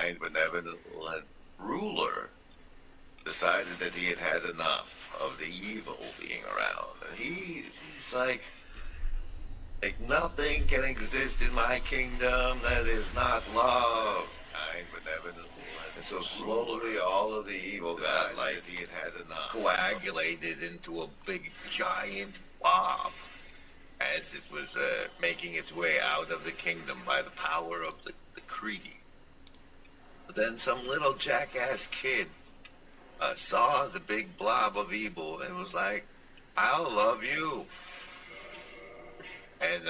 kind, benevolent ruler decided that he had had enough of the evil being around. And he's like nothing can exist in my kingdom that is not love. Kind, benevolent. And so slowly all of the evil got like he had enough. Coagulated into a big giant blob as it was making its way out of the kingdom by the power of the Kree. But then some little jackass kid saw the big blob of evil and was like, I'll love you. And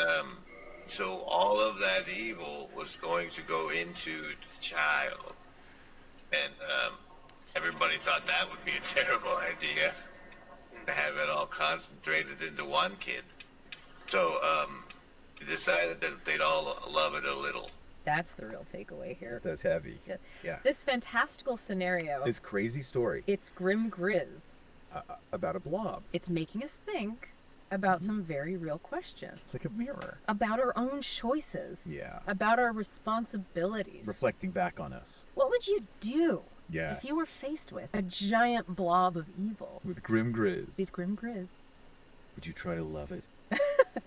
so all of that evil was going to go into the child. And everybody thought that would be a terrible idea, to have it all concentrated into one kid. So they decided that they'd all love it a little. That's the real takeaway here. That's heavy. Yeah. This fantastical scenario. This crazy story. It's grim grizz. About a blob. It's making us think about some very real questions. It's like a mirror. About our own choices. Yeah. About our responsibilities. Reflecting back on us. What would you do if you were faced with a giant blob of evil? With grim grizz. Would you try to love it?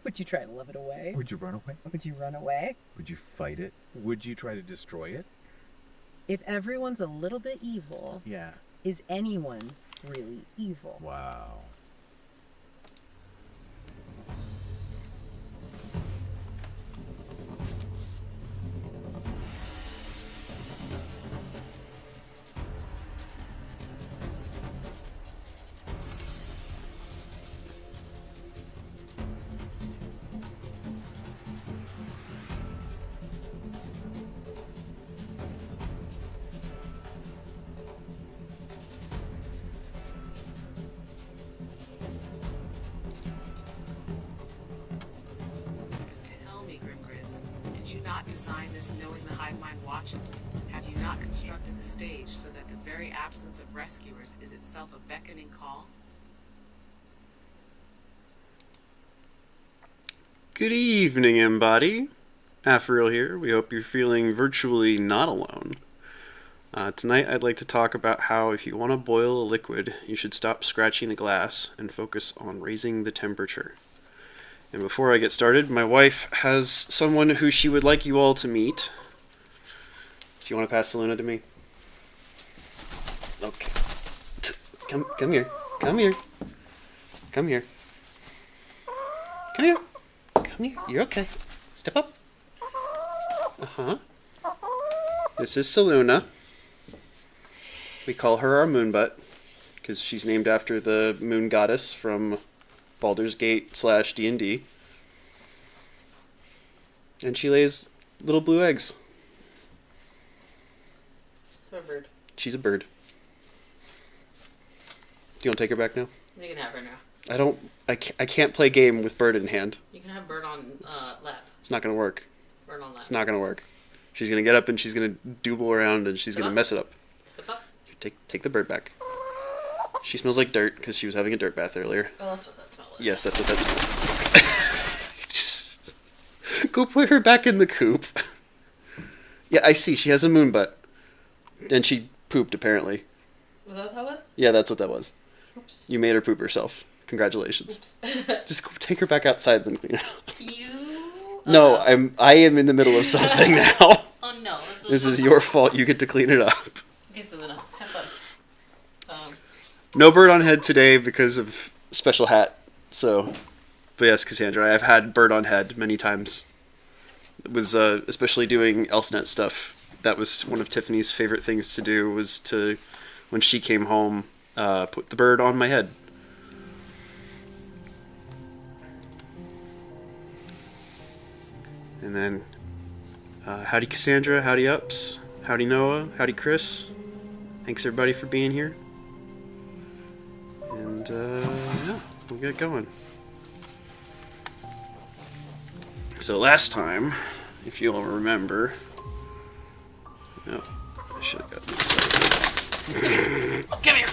Would you try to love it away? Would you run away? Would you run away? Would you fight it? Would you try to destroy it? If everyone's a little bit evil, is anyone really evil? Wow. Design this knowing the hive mind watches? Have you not constructed the stage so that the very absence of rescuers is itself a beckoning call? Good evening, Embody. Afriel here. We hope you're feeling virtually not alone. Tonight I'd like to talk about how if you want to boil a liquid, you should stop scratching the glass and focus on raising the temperature. And before I get started, my wife has someone who she would like you all to meet. Do you want to pass the Luna to me? Okay. Come here. Come here. Come here. Come here. Come here. You're okay. Step up. Uh-huh. This is Seluna. We call her our moonbutt because she's named after the moon goddess from Baldur's Gate / D&D. And she lays little blue eggs. I'm a bird. She's a bird. Do you want to take her back now? You can have her now. I can't play game with bird in hand. You can have bird on lap. It's not going to work. Bird on lap. It's not going to work. She's going to get up and she's going to dooble around and she's going to mess it up. Step up. Take the bird back. She smells like dirt because she was having a dirt bath earlier. Oh, that's what that smell is. Yes, that's what that smells. Just go put her back in the coop. Yeah, I see. She has a moon butt. And she pooped, apparently. Was that what that was? Yeah, that's what that was. Oops. You made her poop herself. Congratulations. Oops. Just go take her back outside and clean her up. No, I am in the middle of something now. Oh no. This is your fault. You get to clean it up. Okay, so then have fun. No bird on head today because of special hat. So, but yes, Cassandra, I've had bird on head many times. It was especially doing Elsenet stuff. That was one of Tiffany's favorite things to do. Was to, when she came home, put the bird on my head. And then, howdy Cassandra, howdy Ups, howdy Noah, howdy Chris. Thanks everybody for being here. And, yeah, we'll get going. So last time, if you'll remember... No, I should have got this side. Come here.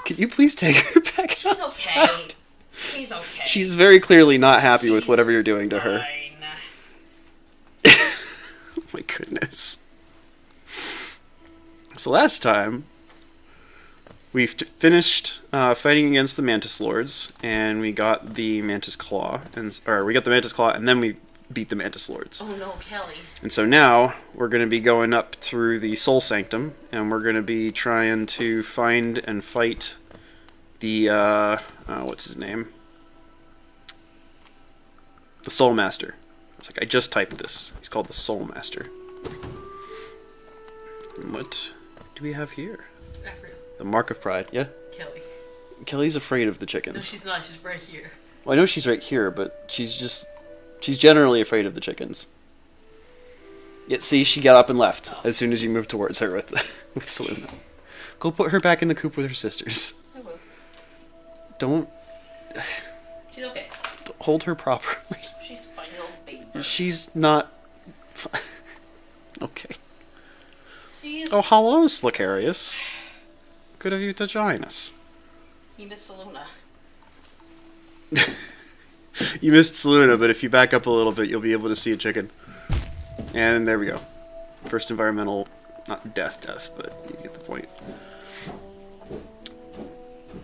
Can you please take her back She's outside? okay. She's okay. She's very clearly not happy with whatever you're doing to her. Fine. Oh my goodness. So last time, we finished fighting against the Mantis Lords, and we got the Mantis Claw, or we got the Mantis Claw, and then we beat the Mantis Lords. Oh no, Kelly. And so now we're going to be going up through the Soul Sanctum, and we're going to be trying to find and fight the what's his name? The Soul Master. It's like I just typed this. He's called the Soul Master. And what do we have here? Africa. The Mark of Pride. Yeah. Kelly. Kelly's afraid of the No, chickens. she's not. She's right here. Well, I know she's right here, but she's generally afraid of the chickens. Yet, see, she got up and left as soon as you moved towards her with Selena. Go put her back in the coop with her sisters. I will. Don't She's okay. hold her properly. She's fine, little baby bird. She's not... Okay. She's... Oh, hello, Slicarius. Good of you to join us. You miss Saluna. You missed Seluna, but if you back up a little bit, you'll be able to see a chicken. And there we go. First environmental, not death, but you get the point.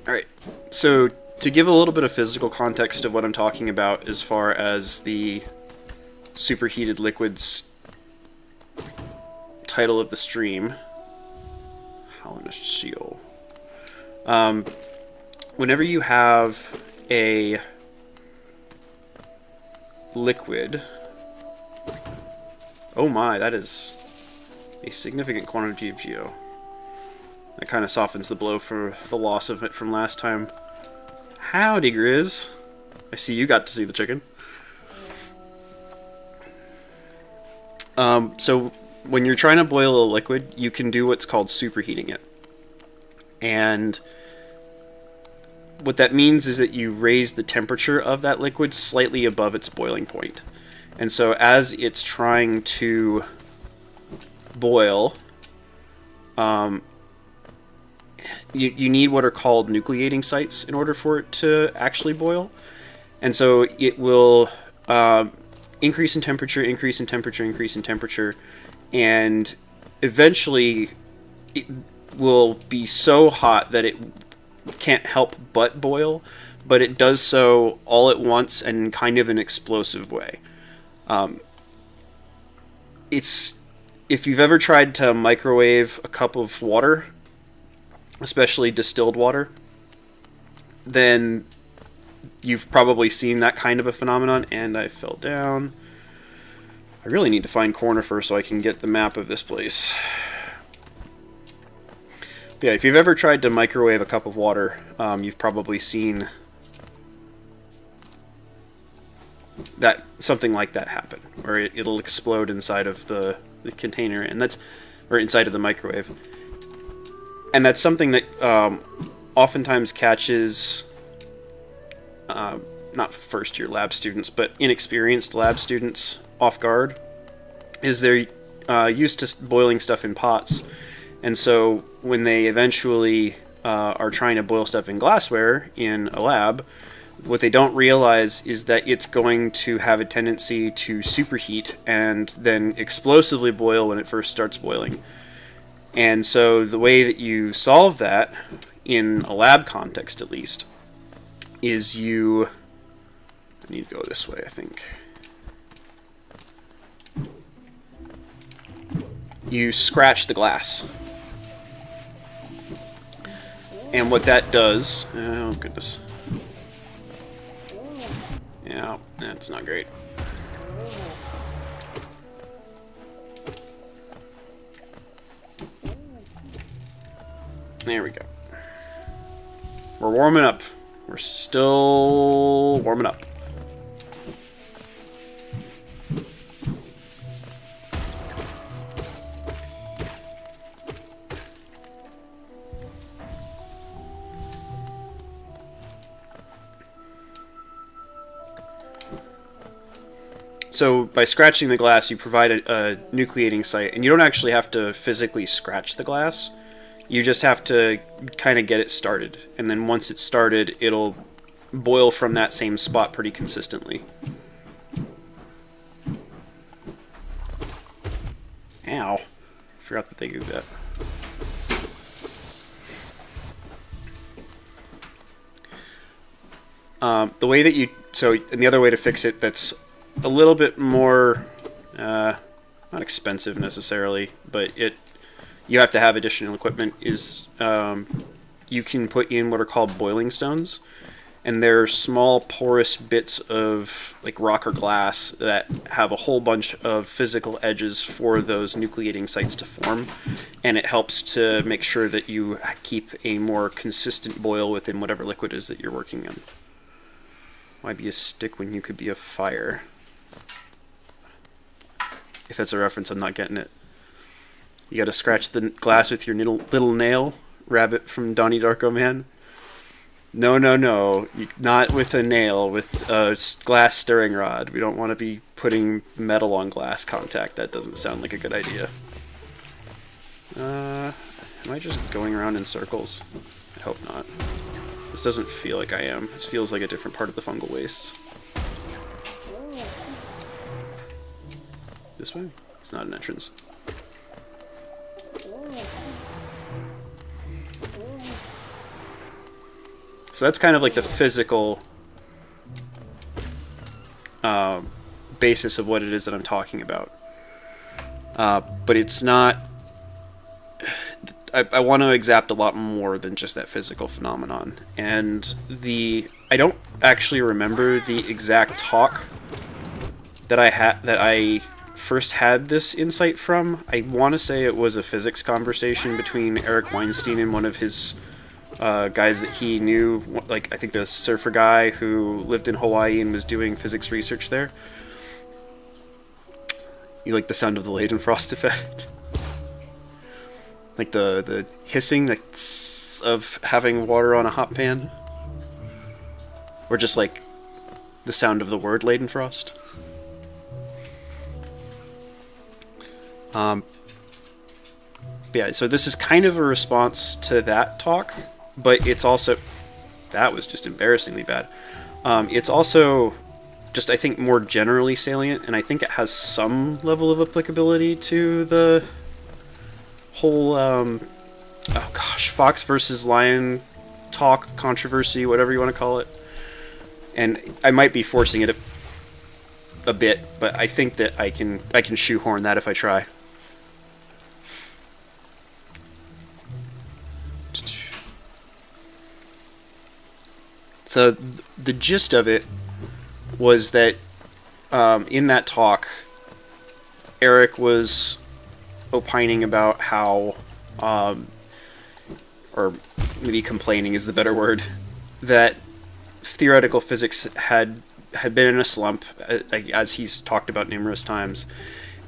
Alright, so to give a little bit of physical context of what I'm talking about as far as the superheated liquids title of the stream, Hellenist Seal. Whenever you have a liquid, oh my, that is a significant quantity of geo. That kind of softens the blow for the loss of it from last time. Howdy, Grizz. I see you got to see the chicken. So when you're trying to boil a liquid, you can do what's called superheating it. And what that means is that you raise the temperature of that liquid slightly above its boiling point. And so as it's trying to boil, you need what are called nucleating sites in order for it to actually boil. And so it will increase in temperature, increase in temperature, increase in temperature, and eventually it will be so hot that it can't help but boil, but it does so all at once and in kind of an explosive way. If you've ever tried to microwave a cup of water, especially distilled water, then you've probably seen that kind of a phenomenon. And I fell down. I really need to find Cornifer so I can get the map of this place. But yeah, if you've ever tried to microwave a cup of water, you've probably seen that something like that happen, or it'll explode inside of the container, and or inside of the microwave. And that's something that oftentimes catches not first-year lab students, but inexperienced lab students off guard, is they're used to boiling stuff in pots. And so when they eventually are trying to boil stuff in glassware in a lab, what they don't realize is that it's going to have a tendency to superheat and then explosively boil when it first starts boiling. And so the way that you solve that, in a lab context at least, is I need to go this way, I think. You scratch the glass. And what that does... Oh, goodness. Yeah, that's not great. There we go. We're warming up. We're still warming up. So by scratching the glass, you provide a nucleating site, and you don't actually have to physically scratch the glass. You just have to kind of get it started, and then once it's started, it'll boil from that same spot pretty consistently. Ow. Forgot that they do that. The way that and the other way to fix it that's a little bit more, not expensive necessarily, but you have to have additional equipment, is you can put in what are called boiling stones. And they're small porous bits of like rock or glass that have a whole bunch of physical edges for those nucleating sites to form, and it helps to make sure that you keep a more consistent boil within whatever liquid is that you're working on. Why be a stick when you could be a fire? If that's a reference, I'm not getting it. You gotta scratch the glass with your little nail, Rabbit from Donnie Darko Man. No, not with a nail, with a glass stirring rod. We don't want to be putting metal on glass contact. That doesn't sound like a good idea. Am I just going around in circles? I hope not. This doesn't feel like I am. This feels like a different part of the fungal wastes. This way? It's not an entrance. So that's kind of like the physical basis of what it is that I'm talking about. But it's not... I want to exapt a lot more than just that physical phenomenon. And I don't actually remember the exact talk that I first had this insight from. I want to say it was a physics conversation between Eric Weinstein and one of his guys that he knew, like I think the surfer guy who lived in Hawaii and was doing physics research there. You like the sound of the Leidenfrost effect? Like the hissing, like of having water on a hot pan? Or just like the sound of the word Leidenfrost? Yeah, so this is kind of a response to that talk. But it's also... That was just embarrassingly bad. It's also just, I think, more generally salient, and I think it has some level of applicability to the whole, Fox versus Lion talk, controversy, whatever you want to call it. And I might be forcing it a bit, but I think that I can shoehorn that if I try. So the gist of it was that in that talk, Eric was opining about how, or maybe complaining is the better word, that theoretical physics had been in a slump, as he's talked about numerous times,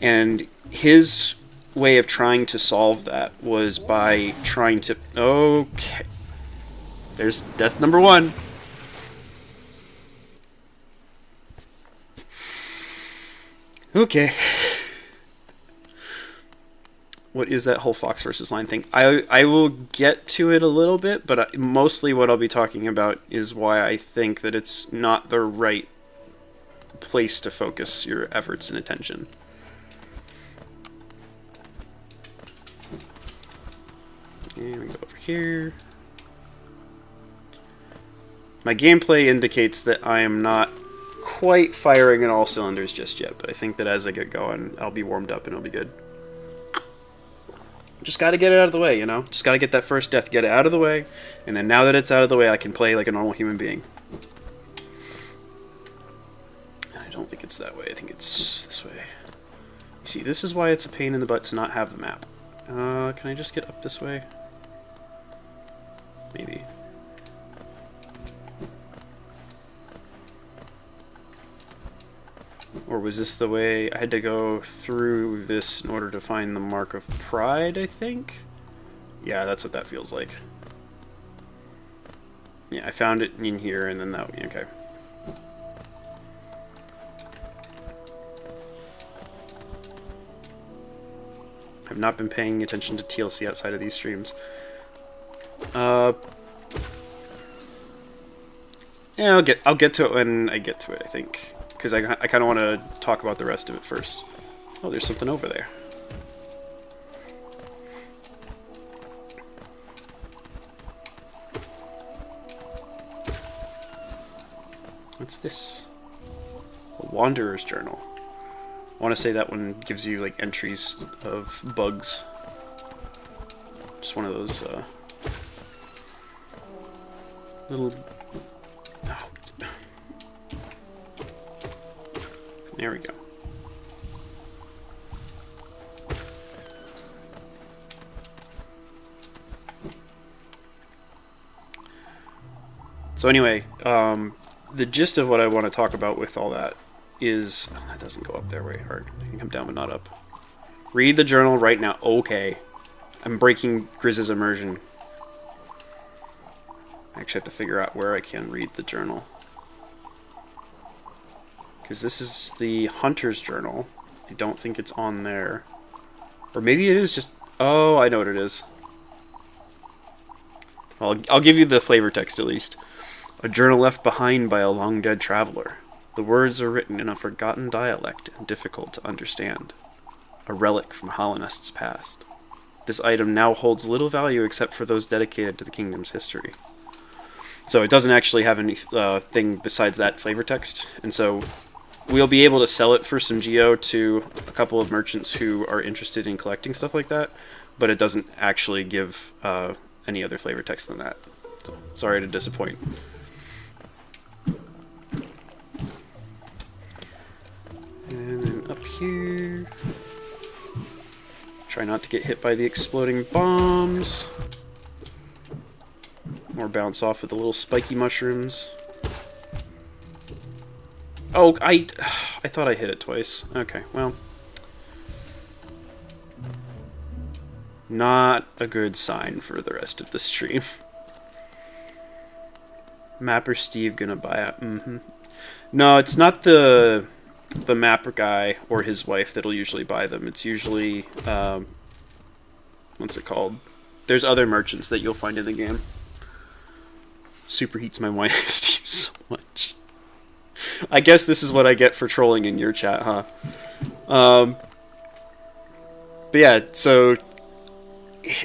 and his way of trying to solve that was by trying to... Okay. There's death number one. Okay. What is that whole Fox versus Lion thing? I will get to it a little bit, but mostly what I'll be talking about is why I think that it's not the right place to focus your efforts and attention. And we go over here. My gameplay indicates that I am not quite firing on all cylinders just yet, but I think that as I get going, I'll be warmed up and it'll be good. Just gotta get it out of the way, you know? Just gotta get that first death, get it out of the way, and then now that it's out of the way, I can play like a normal human being. I don't think it's that way, I think it's this way. You see, this is why it's a pain in the butt to not have the map. Can I just get up this way? Maybe. Or was this the way I had to go through this in order to find the Mark of Pride, I think? Yeah, that's what that feels like. Yeah, I found it in here, and then that... Okay. I've not been paying attention to TLC outside of these streams. Yeah, I'll get to it when I get to it, I think. Because I kind of want to talk about the rest of it first. Oh, there's something over there. What's this? A Wanderer's Journal. I want to say that one gives you like entries of bugs. Just one of those little... Oh. There we go. So anyway, the gist of what I want to talk about with all that is... Oh, that doesn't go up there very hard. I can come down but not up. Read the journal right now. Okay. I'm breaking Grizz's immersion. I actually have to figure out where I can read the journal. Because this is the Hunter's Journal. I don't think it's on there. Or maybe it is just... Oh, I know what it is. Well, I'll give you the flavor text at least. A journal left behind by a long-dead traveler. The words are written in a forgotten dialect and difficult to understand. A relic from Hollanist's past. This item now holds little value except for those dedicated to the kingdom's history. So it doesn't actually have any thing besides that flavor text, and so we'll be able to sell it for some geo to a couple of merchants who are interested in collecting stuff like that, but it doesn't actually give any other flavor text than that. So, sorry to disappoint. And then up here... Try not to get hit by the exploding bombs. Or bounce off of the little spiky mushrooms. Oh, I thought I hit it twice. Okay, well. Not a good sign for the rest of the stream. Mapper Steve gonna buy it. No, it's not the mapper guy or his wife that'll usually buy them. It's usually, what's it called? There's other merchants that you'll find in the game. Superheats my wine so much. I guess this is what I get for trolling in your chat, huh? But yeah, so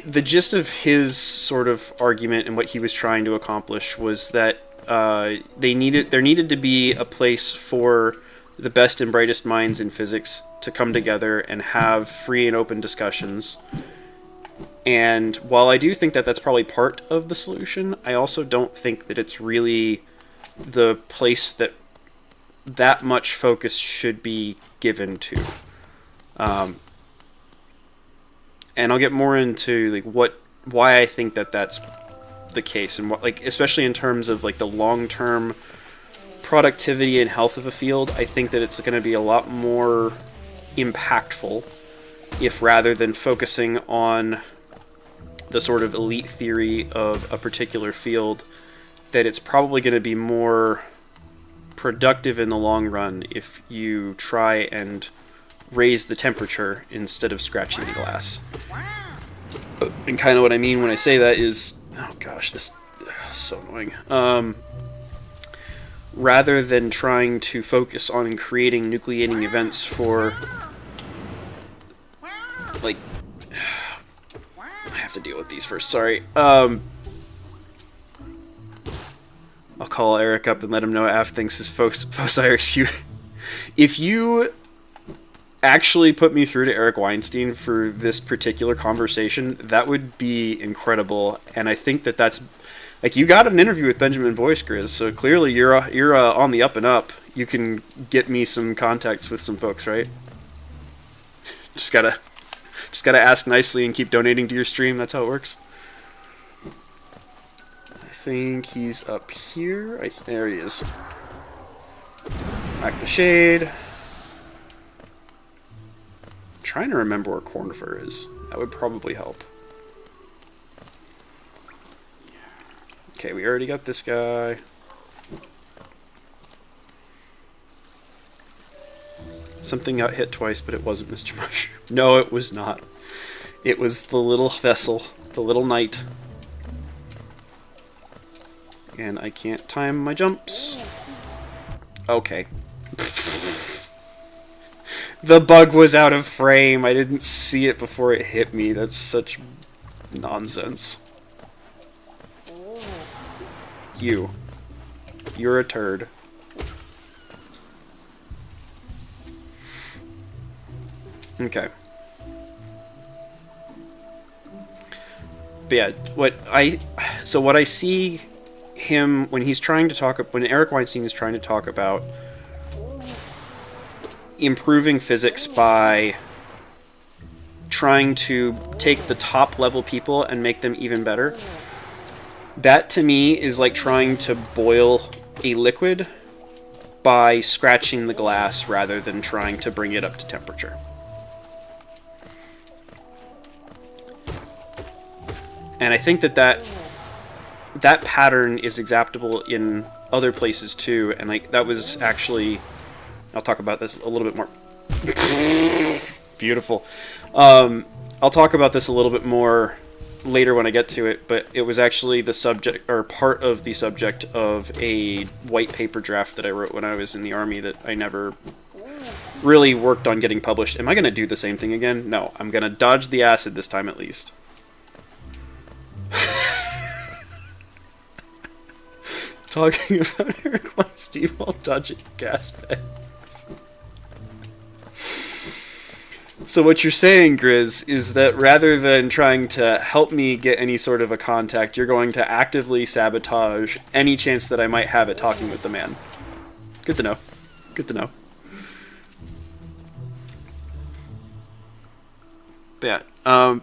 the gist of his sort of argument and what he was trying to accomplish was that there needed to be a place for the best and brightest minds in physics to come together and have free and open discussions. And while I do think that that's probably part of the solution, I also don't think that it's really the place that much focus should be given to. And I'll get more into like why I think that that's the case, and what, like, especially in terms of like the long-term productivity and health of a field. I think that it's going to be a lot more impactful if, rather than focusing on the sort of elite theory of a particular field, that it's probably going to be more productive in the long run if you try and raise the temperature instead of scratching the glass. And kind of what I mean when I say that is, oh gosh, this is so annoying. Rather than trying to focus on creating nucleating events for, like, I have to deal with these first, sorry. I'll call Eric up and let him know Af thinks his foci are skewed. If you actually put me through to Eric Weinstein for this particular conversation, that would be incredible. And I think that that's, like, you got an interview with Benjamin Boyce, Grizz, so clearly you're on the up and up. You can get me some contacts with some folks, right? Just gotta ask nicely and keep donating to your stream. That's how it works. I think he's up here. There he is. Back the shade. I'm trying to remember where Cornfur is. That would probably help. Okay, we already got this guy. Something got hit twice, but it wasn't Mr. Mushroom. No, it was not. It was the little vessel, the little knight. And I can't time my jumps. Okay. The bug was out of frame. I didn't see it before it hit me. That's such nonsense. You're a turd. Okay. But yeah, what I see him when he's trying to talk, when Eric Weinstein is trying to talk about improving physics by trying to take the top level people and make them even better, that to me is like trying to boil a liquid by scratching the glass rather than trying to bring it up to temperature. And I think that pattern is exaptable in other places too, and like that was actually, I'll talk about this a little bit more. Beautiful. I'll talk about this a little bit more later when I get to it, but it was actually the subject, or part of the subject of a white paper draft that I wrote when I was in the Army that I never really worked on getting published. Am I going to do the same thing again? No, I'm going to dodge the acid this time at least. Talking about Eric Weinstein while dodging gas bags. So what you're saying, Grizz, is that rather than trying to help me get any sort of a contact, you're going to actively sabotage any chance that I might have at talking with the man. Good to know. Good to know. But yeah,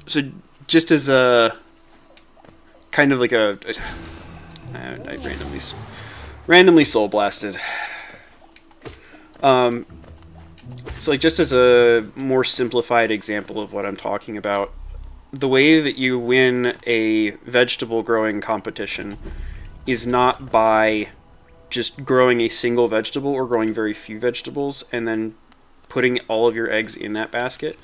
so just as a kind of like a, I randomly soul blasted. So like just as a more simplified example of what I'm talking about, the way that you win a vegetable growing competition is not by just growing a single vegetable or growing very few vegetables and then putting all of your eggs in that basket.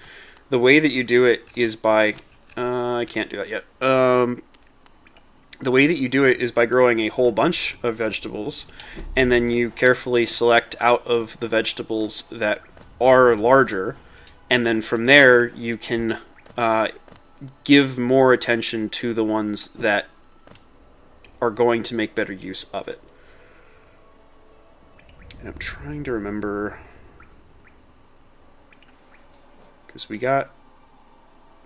The way that you do it is by, I can't do that yet. The way that you do it is by growing a whole bunch of vegetables, and then you carefully select out of the vegetables that are larger, and then from there you can give more attention to the ones that are going to make better use of it. And I'm trying to remember, because we got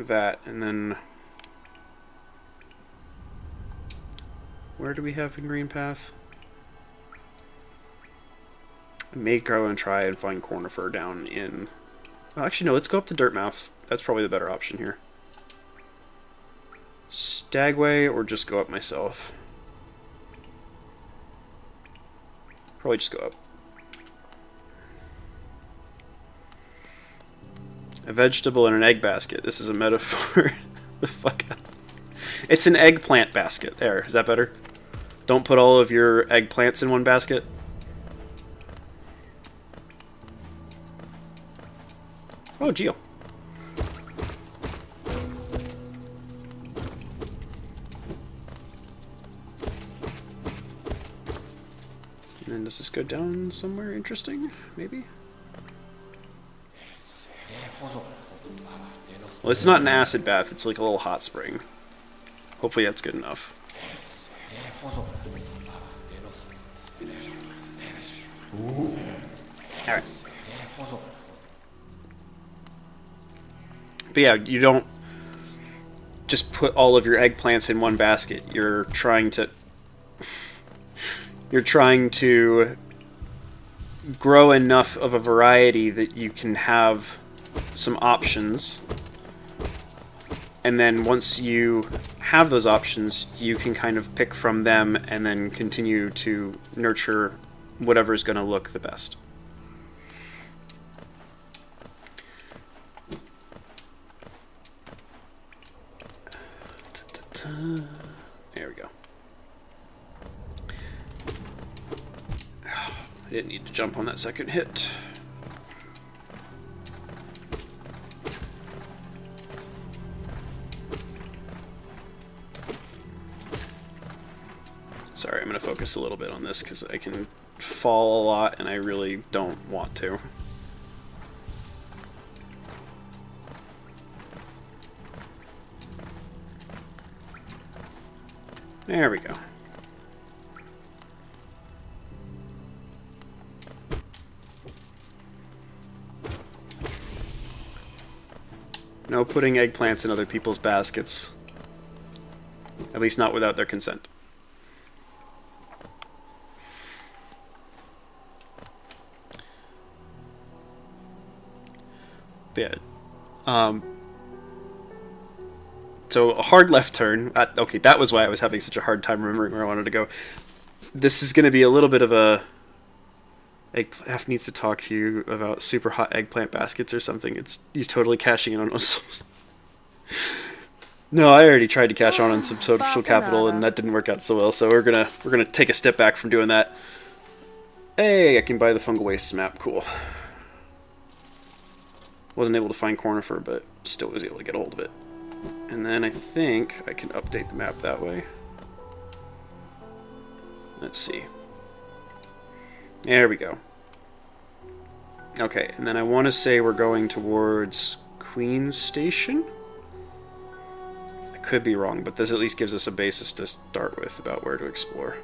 that, and then where do we have in Green Path? I may go and try and find Cornifer down in... Well, actually, no, let's go up to Dirtmouth. That's probably the better option here. Stagway, or just go up myself? Probably just go up. A vegetable in an egg basket. This is a metaphor. The fuck out. It's an eggplant basket. There, is that better? Don't put all of your eggplants in one basket. Oh, Geo. And then does this go down somewhere interesting? Maybe? Well, it's not an acid bath. It's like a little hot spring. Hopefully that's good enough. Alright. But yeah, you don't just put all of your eggplants in one basket. You're trying to grow enough of a variety that you can have some options. And then once you have those options, you can kind of pick from them and then continue to nurture whatever's going to look the best. There we go. I didn't need to jump on that second hit. Sorry, I'm going to focus a little bit on this because I can fall a lot and I really don't want to. There we go. No putting eggplants in other people's baskets. At least not without their consent. But yeah. So a hard left turn. Okay, that was why I was having such a hard time remembering where I wanted to go. This is going to be a little bit of a... F needs to talk to you about super hot eggplant baskets or something. He's totally cashing in on us. No, I already tried to cash on some social capital and that didn't work out so well. So we're gonna take a step back from doing that. Hey, I can buy the fungal wastes map. Cool. Wasn't able to find Cornifer, but still was able to get a hold of it. And then I think I can update the map that way. Let's see. There we go. Okay, and then I want to say we're going towards Queen's Station? I could be wrong, but this at least gives us a basis to start with about where to explore.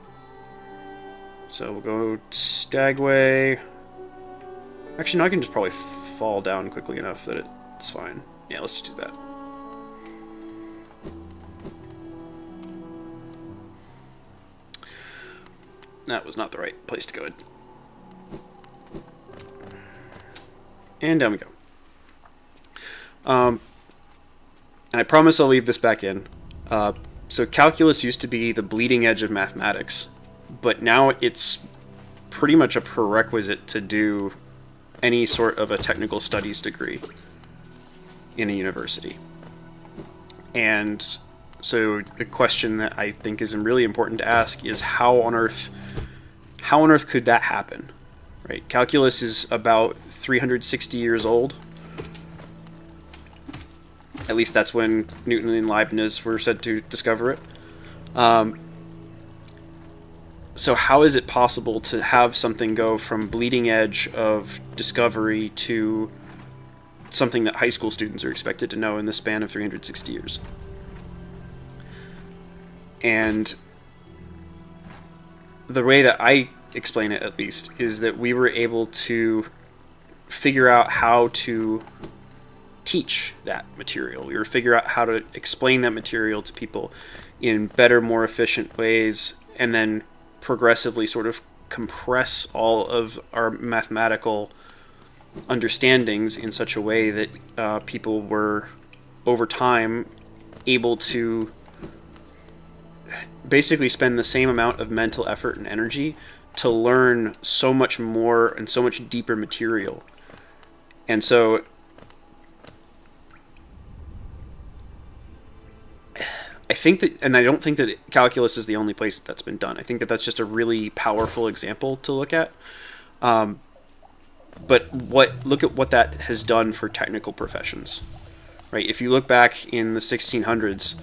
So we'll go Stagway. Actually, no, I can just probably fall down quickly enough that it's fine. Yeah, let's just do that. That was not the right place to go. And down we go. And I promise I'll leave this back in. So calculus used to be the bleeding edge of mathematics, but now it's pretty much a prerequisite to do any sort of a technical studies degree in a university. And so a question that I think is really important to ask is how on earth could that happen? Right? Calculus is about 360 years old. At least that's when Newton and Leibniz were said to discover it. So how is it possible to have something go from bleeding edge of discovery to something that high school students are expected to know in the span of 360 years? And the way that I explain it, at least, is that we were able to figure out how to teach that material. We were figure out how to explain that material to people in better, more efficient ways, and then progressively sort of compress all of our mathematical understandings in such a way that people were, over time, able to basically spend the same amount of mental effort and energy to learn so much more and so much deeper material. And so I think that, and I don't think that calculus is the only place that's been done. I think that that's just a really powerful example to look at. But look at what that has done for technical professions, right? If you look back in the 1600s,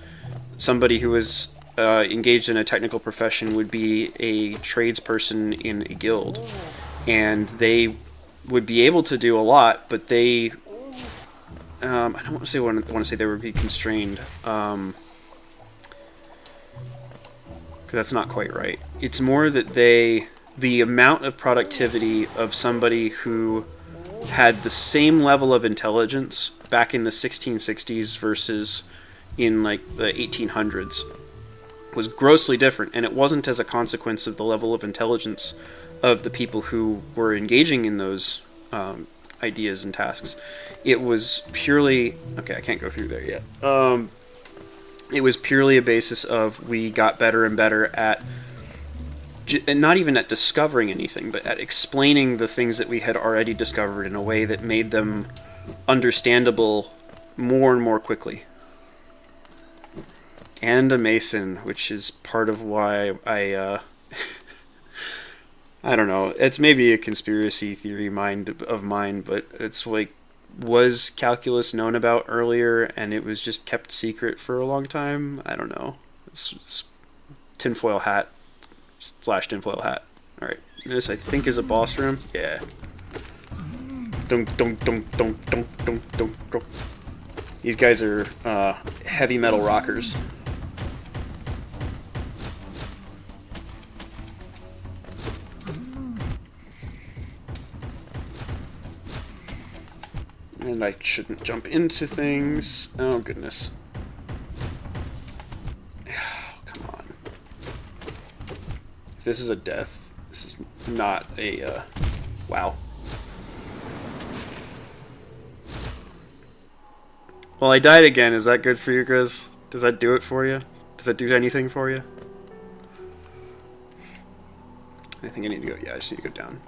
somebody who was engaged in a technical profession would be a tradesperson in a guild, and they would be able to do a lot, but they I don't want to say they would be constrained, because that's not quite right. It's more that the amount of productivity of somebody who had the same level of intelligence back in the 1660s versus in like the 1800s was grossly different, and it wasn't as a consequence of the level of intelligence of the people who were engaging in those ideas and tasks. It was purely... Okay, I can't go through there yet. It was purely a basis of we got better and better at... and not even at discovering anything, but at explaining the things that we had already discovered in a way that made them understandable more and more quickly. And a Mason, which is part of why I I don't know, it's maybe a conspiracy theory of mine, but it's like, was calculus known about earlier and it was just kept secret for a long time? I don't know. It's tinfoil hat / tinfoil hat. Alright, this I think is a boss room. Yeah. Dunk, dunk, dunk, dunk, dunk, dunk, dunk, dunk. These guys are heavy metal rockers. And I shouldn't jump into things. Oh, goodness. Come on. If this is a death, this is not a, wow. Well, I died again. Is that good for you, Grizz? Does that do it for you? Does that do anything for you? I think I need to go... Yeah, I just need to go down.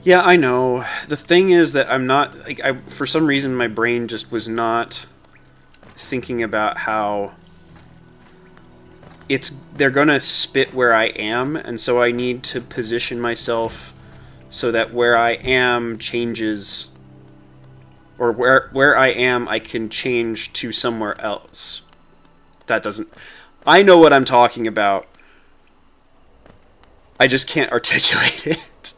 Yeah, I know. The thing is that I'm not... Like, for some reason, my brain just was not thinking about how... They're gonna spit where I am, and so I need to position myself so that where I am changes, or where I am I can change to somewhere else. That doesn't... I know what I'm talking about. I just can't articulate it.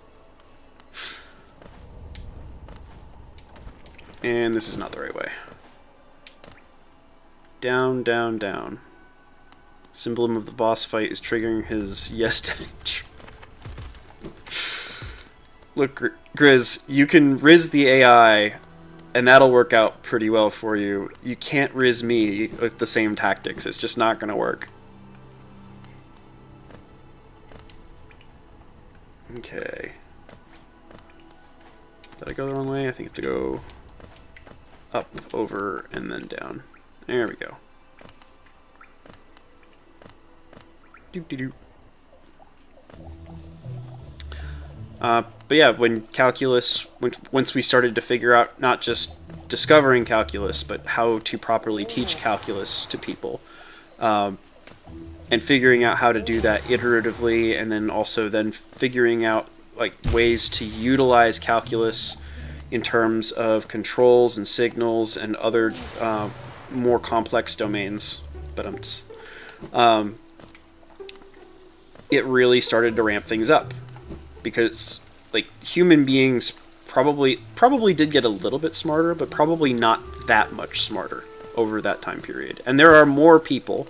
And this is not the right way. Down, down, down. Symbol of the boss fight is triggering his yes. Look, Grizz, you can riz the AI, and that'll work out pretty well for you. You can't riz me with the same tactics. It's just not going to work. Okay. Did I go the wrong way? I think I have to go up, over, and then down. There we go. Doop-de-doop. But yeah, when calculus, once we started to figure out not just discovering calculus, but how to properly teach calculus to people, and figuring out how to do that iteratively, and then also then figuring out like ways to utilize calculus in terms of controls and signals and other more complex domains. But it really started to ramp things up, because like human beings probably did get a little bit smarter, but probably not that much smarter over that time period. And there are more people,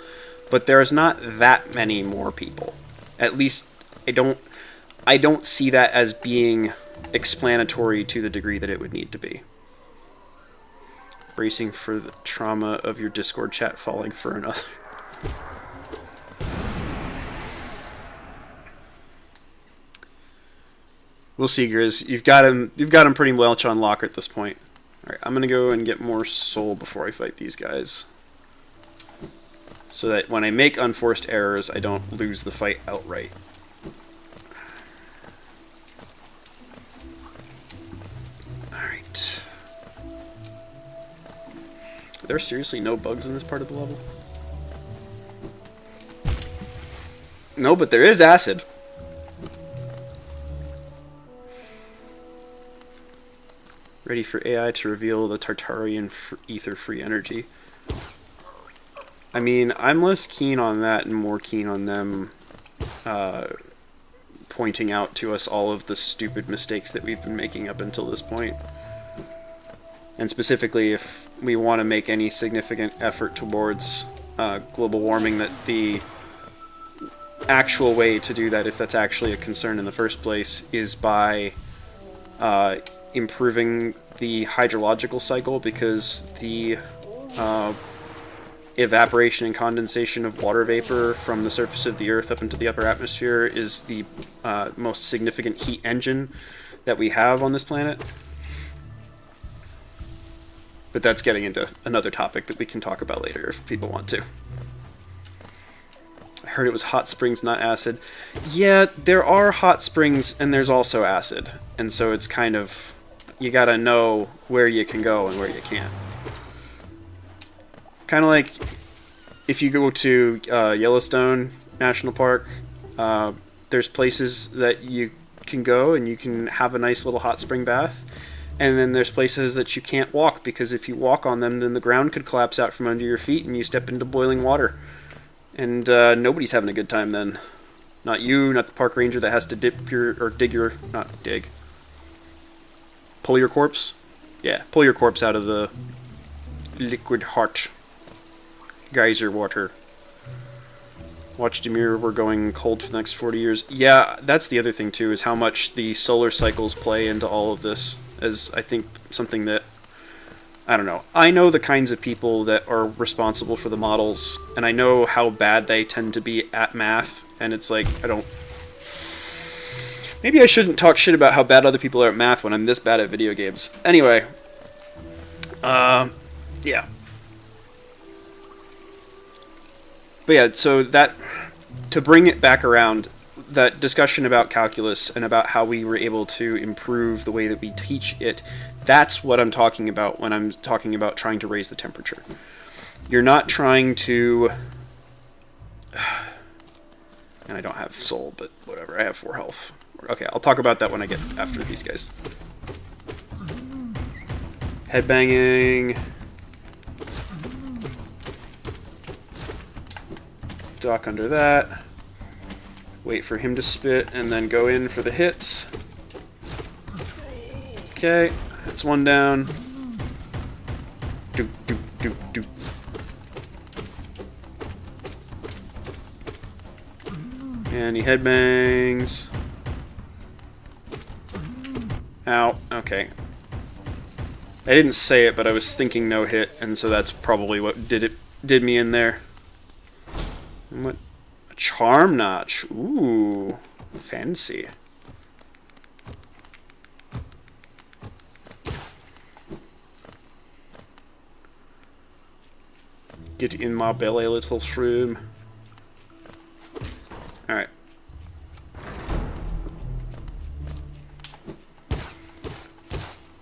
but there's not that many more people. At least I don't see that as being explanatory to the degree that it would need to be. Bracing for the trauma of your Discord chat falling for another. We'll see, Grizz. You've got him pretty much on lock at this point. Alright, I'm gonna go and get more soul before I fight these guys, so that when I make unforced errors, I don't lose the fight outright. Alright. Are there seriously no bugs in this part of the level? No, but there is acid. Ready for AI to reveal the Tartarian ether-free energy. I mean, I'm less keen on that and more keen on them pointing out to us all of the stupid mistakes that we've been making up until this point. And specifically, if we want to make any significant effort towards global warming, that the actual way to do that, if that's actually a concern in the first place, is by improving the hydrological cycle, because the evaporation and condensation of water vapor from the surface of the Earth up into the upper atmosphere is the most significant heat engine that we have on this planet. But that's getting into another topic that we can talk about later if people want to. I heard it was hot springs, not acid. Yeah, there are hot springs and there's also acid. And so it's kind of... You gotta know where you can go and where you can't. Kind of like if you go to Yellowstone National Park, there's places that you can go and you can have a nice little hot spring bath. And then there's places that you can't walk, because if you walk on them, then the ground could collapse out from under your feet and you step into boiling water. And nobody's having a good time then. Not you, not the park ranger that has to pull your corpse? Yeah, pull your corpse out of the liquid heart. geyser water. Watch Demir, we're going cold for the next 40 years. Yeah, that's the other thing too, is how much the solar cycles play into all of this, as I think something that, I don't know. I know the kinds of people that are responsible for the models, and I know how bad they tend to be at math, and it's like, I don't... Maybe I shouldn't talk shit about how bad other people are at math when I'm this bad at video games. Anyway. Yeah. But yeah, so that... To bring it back around, that discussion about calculus and about how we were able to improve the way that we teach it, that's what I'm talking about when I'm talking about trying to raise the temperature. You're not trying to... And I don't have soul, but whatever, I have 4 health. Okay, I'll talk about that when I get after these guys. Headbanging. Duck under that. Wait for him to spit, and then go in for the hits. Okay, that's 1 down. Doop, doop, doop, doop. And he headbangs. Ow, okay. I didn't say it, but I was thinking no hit, and so that's probably what did me in there. And what? A charm notch. Ooh, fancy. Get in my belly, little shroom. Alright.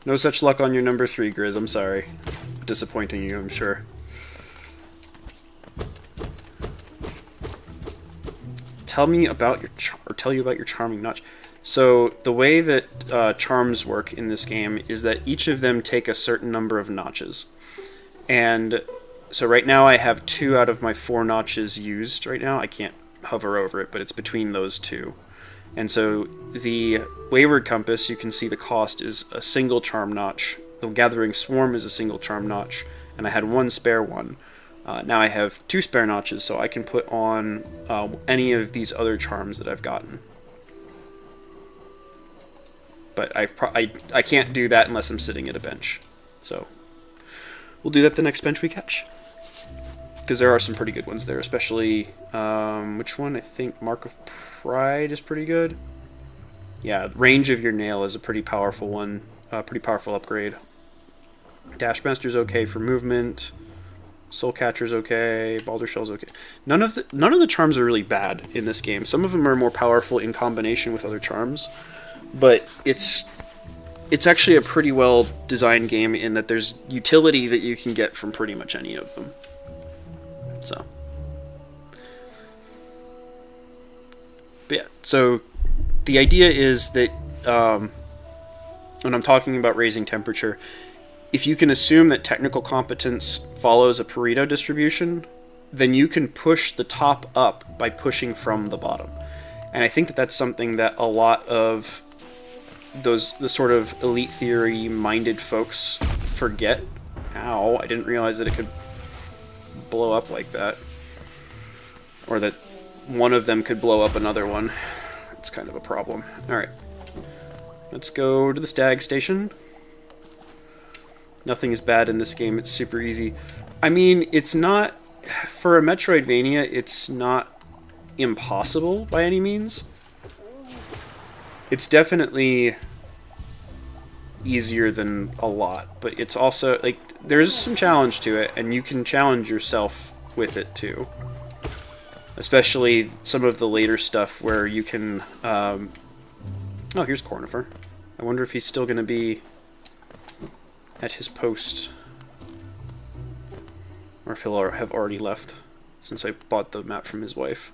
No such luck on your number 3, Grizz. I'm sorry. Disappointing you, I'm sure. Tell me about your tell you about your charming notch. So the way that charms work in this game is that each of them take a certain number of notches, and so right now I have 2 out of my 4 notches used. Right now I can't hover over it, but it's between those 2. And so the Wayward Compass, you can see the cost is a single charm notch. The Gathering Swarm is a single charm notch, and I had 1 spare one. Now I have 2 spare notches, so I can put on any of these other charms that I've gotten. But I can't do that unless I'm sitting at a bench. So we'll do that the next bench we catch. Because there are some pretty good ones there, especially, which one? I think Mark of Pride is pretty good. Yeah, Range of Your Nail is a pretty powerful one, pretty powerful upgrade. Dashmaster's okay for movement. Soul Catcher's okay. Balder Shell's okay. None of the charms are really bad in this game. Some of them are more powerful in combination with other charms, but it's actually a pretty well designed game in that there's utility that you can get from pretty much any of them. So, but yeah. So the idea is that when I'm talking about raising temperature, if you can assume that technical competence follows a Pareto distribution, then you can push the top up by pushing from the bottom. And I think that that's something that a lot of the sort of elite theory minded folks forget. Ow, I didn't realize that it could blow up like that. Or that one of them could blow up another one. It's kind of a problem. Alright. Let's go to the stag station. Nothing is bad in this game, it's super easy. I mean, it's not... For a Metroidvania, it's not impossible by any means. It's definitely easier than a lot, but it's also, like, there's some challenge to it, and you can challenge yourself with it too. Especially some of the later stuff where you can... Oh, here's Cornifer. I wonder if he's still going to be at his post, or if he'll have already left, since I bought the map from his wife.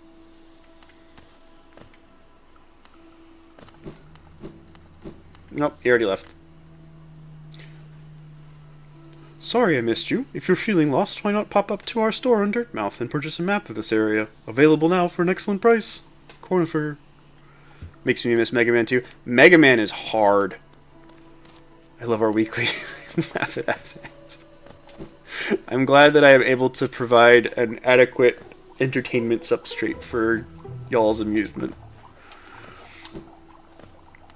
Nope, he already left. Sorry I missed you. If you're feeling lost, why not pop up to our store on Dirtmouth and purchase a map of this area. Available now for an excellent price. Cornifer. Makes me miss Mega Man 2. Mega Man is hard. I love our weekly map at FX. I'm glad that I am able to provide an adequate entertainment substrate for y'all's amusement.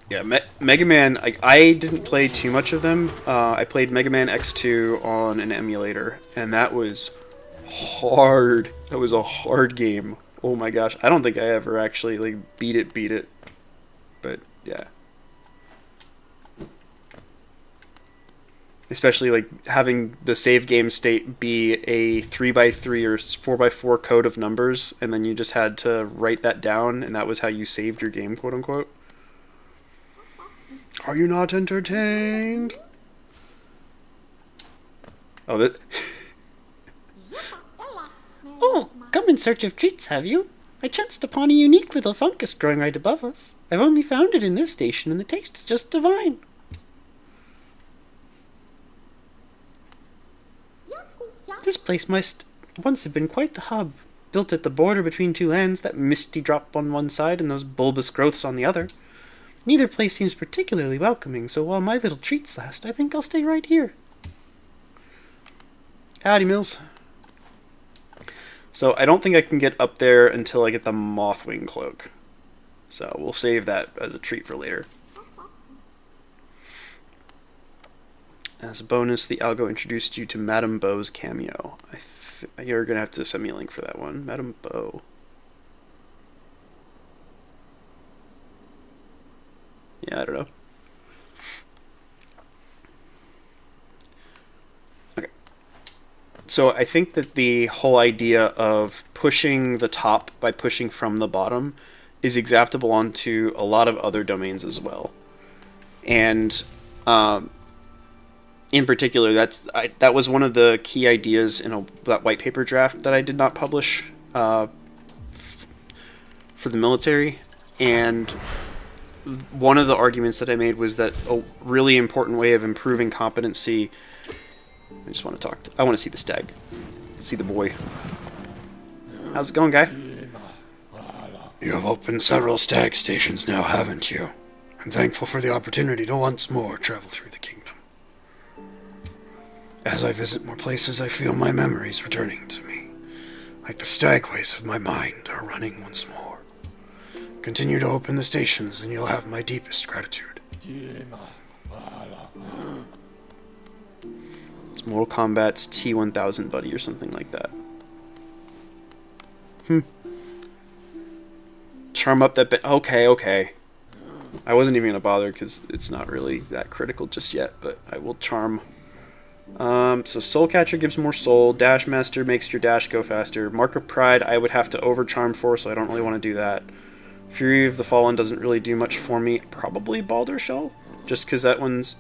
Yeah, Mega Man, I didn't play too much of them. I played Mega Man X2 on an emulator, and that was hard. That was a hard game. Oh my gosh. I don't think I ever actually, like, beat it. But, yeah. Especially, like, having the save game state be a 3x3 or 4x4 code of numbers, and then you just had to write that down, and that was how you saved your game, quote-unquote. Are you not entertained? Oh, that... Oh, come in search of treats, have you? I chanced upon a unique little fungus growing right above us. I've only found it in this station, and the taste's just divine. This place must once have been quite the hub, built at the border between two lands, that misty drop on one side and those bulbous growths on the other. Neither place seems particularly welcoming, so while my little treats last, I think I'll stay right here. Howdy, Mills. So I don't think I can get up there until I get the Mothwing Cloak. So we'll save that as a treat for later. As a bonus, the algo introduced you to Madame Beau's cameo. You're going to have to send me a link for that one. Madame Beau. Yeah, I don't know. Okay. So I think that the whole idea of pushing the top by pushing from the bottom is exaptable onto a lot of other domains as well. And in particular, that was one of the key ideas in that white paper draft that I did not publish for the military. And one of the arguments that I made was that a really important way of improving competency... I just want to talk... I want to see the stag. See the boy. How's it going, guy? You have opened several stag stations now, haven't you? I'm thankful for the opportunity to once more travel through the kingdom. As I visit more places, I feel my memories returning to me. Like the stagways of my mind are running once more. Continue to open the stations, and you'll have my deepest gratitude. It's Mortal Kombat's T-1000 buddy or something like that. Charm up that bit. Okay. I wasn't even going to bother because it's not really that critical just yet, but I will charm. So Soul Catcher gives more soul. Dash Master makes your dash go faster. Mark of Pride I would have to overcharm for, so I don't really want to do that. Fury of the Fallen doesn't really do much for me. Probably Baldur Shell, just because that one's...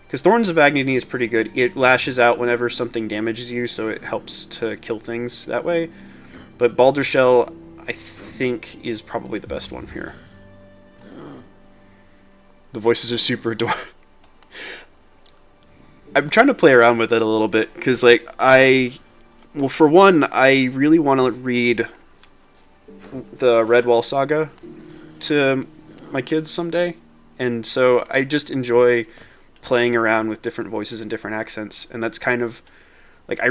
Because Thorns of Agony is pretty good. It lashes out whenever something damages you, so it helps to kill things that way. But Baldur Shell, I think, is probably the best one here. The voices are super adorable. I'm trying to play around with it a little bit, because, like, well, for one, I really want to read the Redwall Saga to my kids someday, and so I just enjoy playing around with different voices and different accents, and that's kind of, like, I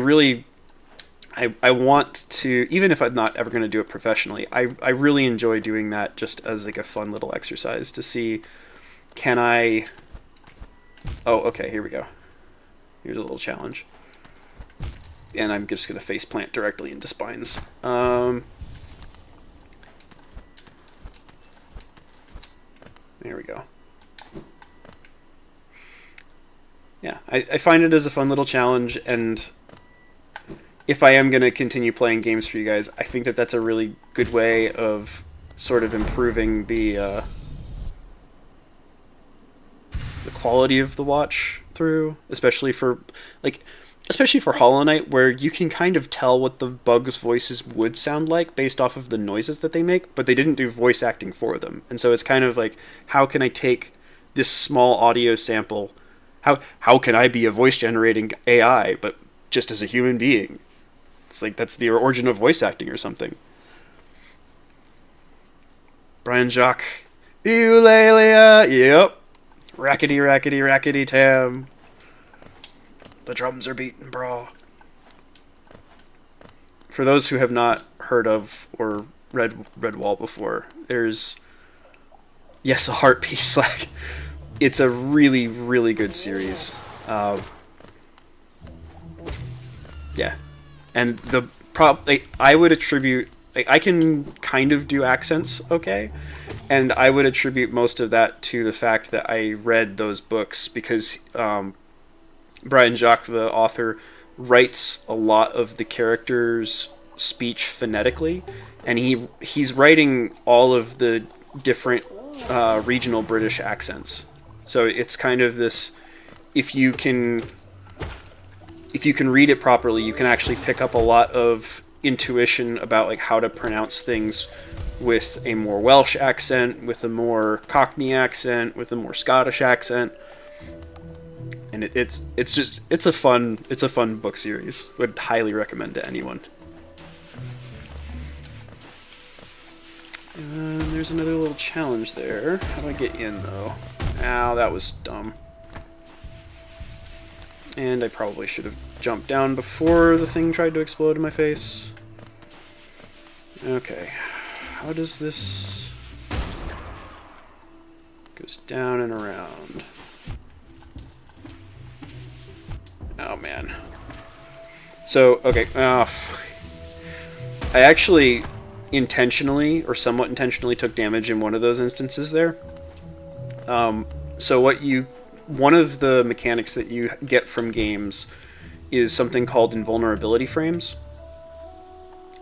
want to, even if I'm not ever going to do it professionally, I really enjoy doing that just as, like, a fun little exercise to see, can I... Oh, okay, here we go. Here's a little challenge. And I'm just going to face plant directly into spines. There we go. Yeah, I find it as a fun little challenge, and if I am going to continue playing games for you guys, I think that that's a really good way of sort of improving the quality of the watch through, especially for Hollow Knight, where you can kind of tell what the bugs' voices would sound like based off of the noises that they make, but they didn't do voice acting for them. And so it's kind of like, how can I take this small audio sample, how can I be a voice generating AI, but just as a human being? It's like, that's the origin of voice acting or something. Brian Jacques. Eulalia, yep. Rackety, rackety, rackety, tam. The drums are beating, bro. for those who have not heard of or read Redwall before, there's a heart piece. Like, it's a really, really good series. Yeah, and I would attribute, I can kind of do accents okay, and I would attribute most of that to the fact that I read those books, because Brian Jacques, the author, writes a lot of the characters' speech phonetically, and he's writing all of the different regional British accents. So it's kind of this, if you can read it properly, you can actually pick up a lot of intuition about like how to pronounce things with a more Welsh accent, with a more Cockney accent, with a more Scottish accent. And it's a fun book series. Would highly recommend to anyone. And there's another little challenge there. How do I get in though? Ow, that was dumb. And I probably should have jumped down before the thing tried to explode in my face. Okay, how does this... Goes down and around. Oh man. So, okay, I actually intentionally, or somewhat intentionally, took damage in one of those instances there. So one of the mechanics that you get from games is something called invulnerability frames.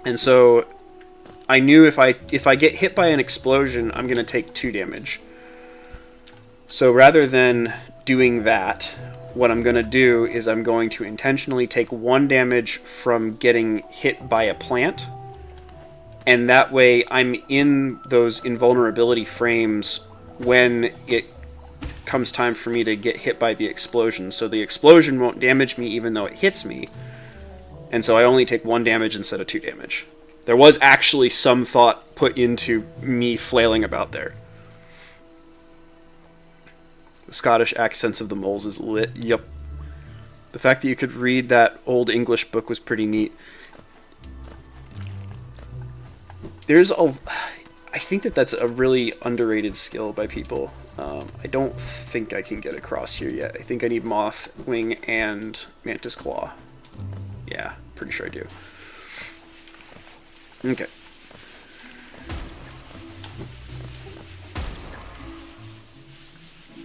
And so I knew if I get hit by an explosion, I'm going to take 2 damage. So rather than doing that, what I'm going to do is I'm going to intentionally take 1 damage from getting hit by a plant. And that way I'm in those invulnerability frames when it comes time for me to get hit by the explosion. So the explosion won't damage me even though it hits me. And so I only take 1 damage instead of 2 damage. There was actually some thought put into me flailing about there. The Scottish accents of the moles is lit. Yep. The fact that you could read that old English book was pretty neat. I think that's a really underrated skill by people. I don't think I can get across here yet. I think I need Moth Wing and Mantis Claw. Yeah, pretty sure I do. Okay.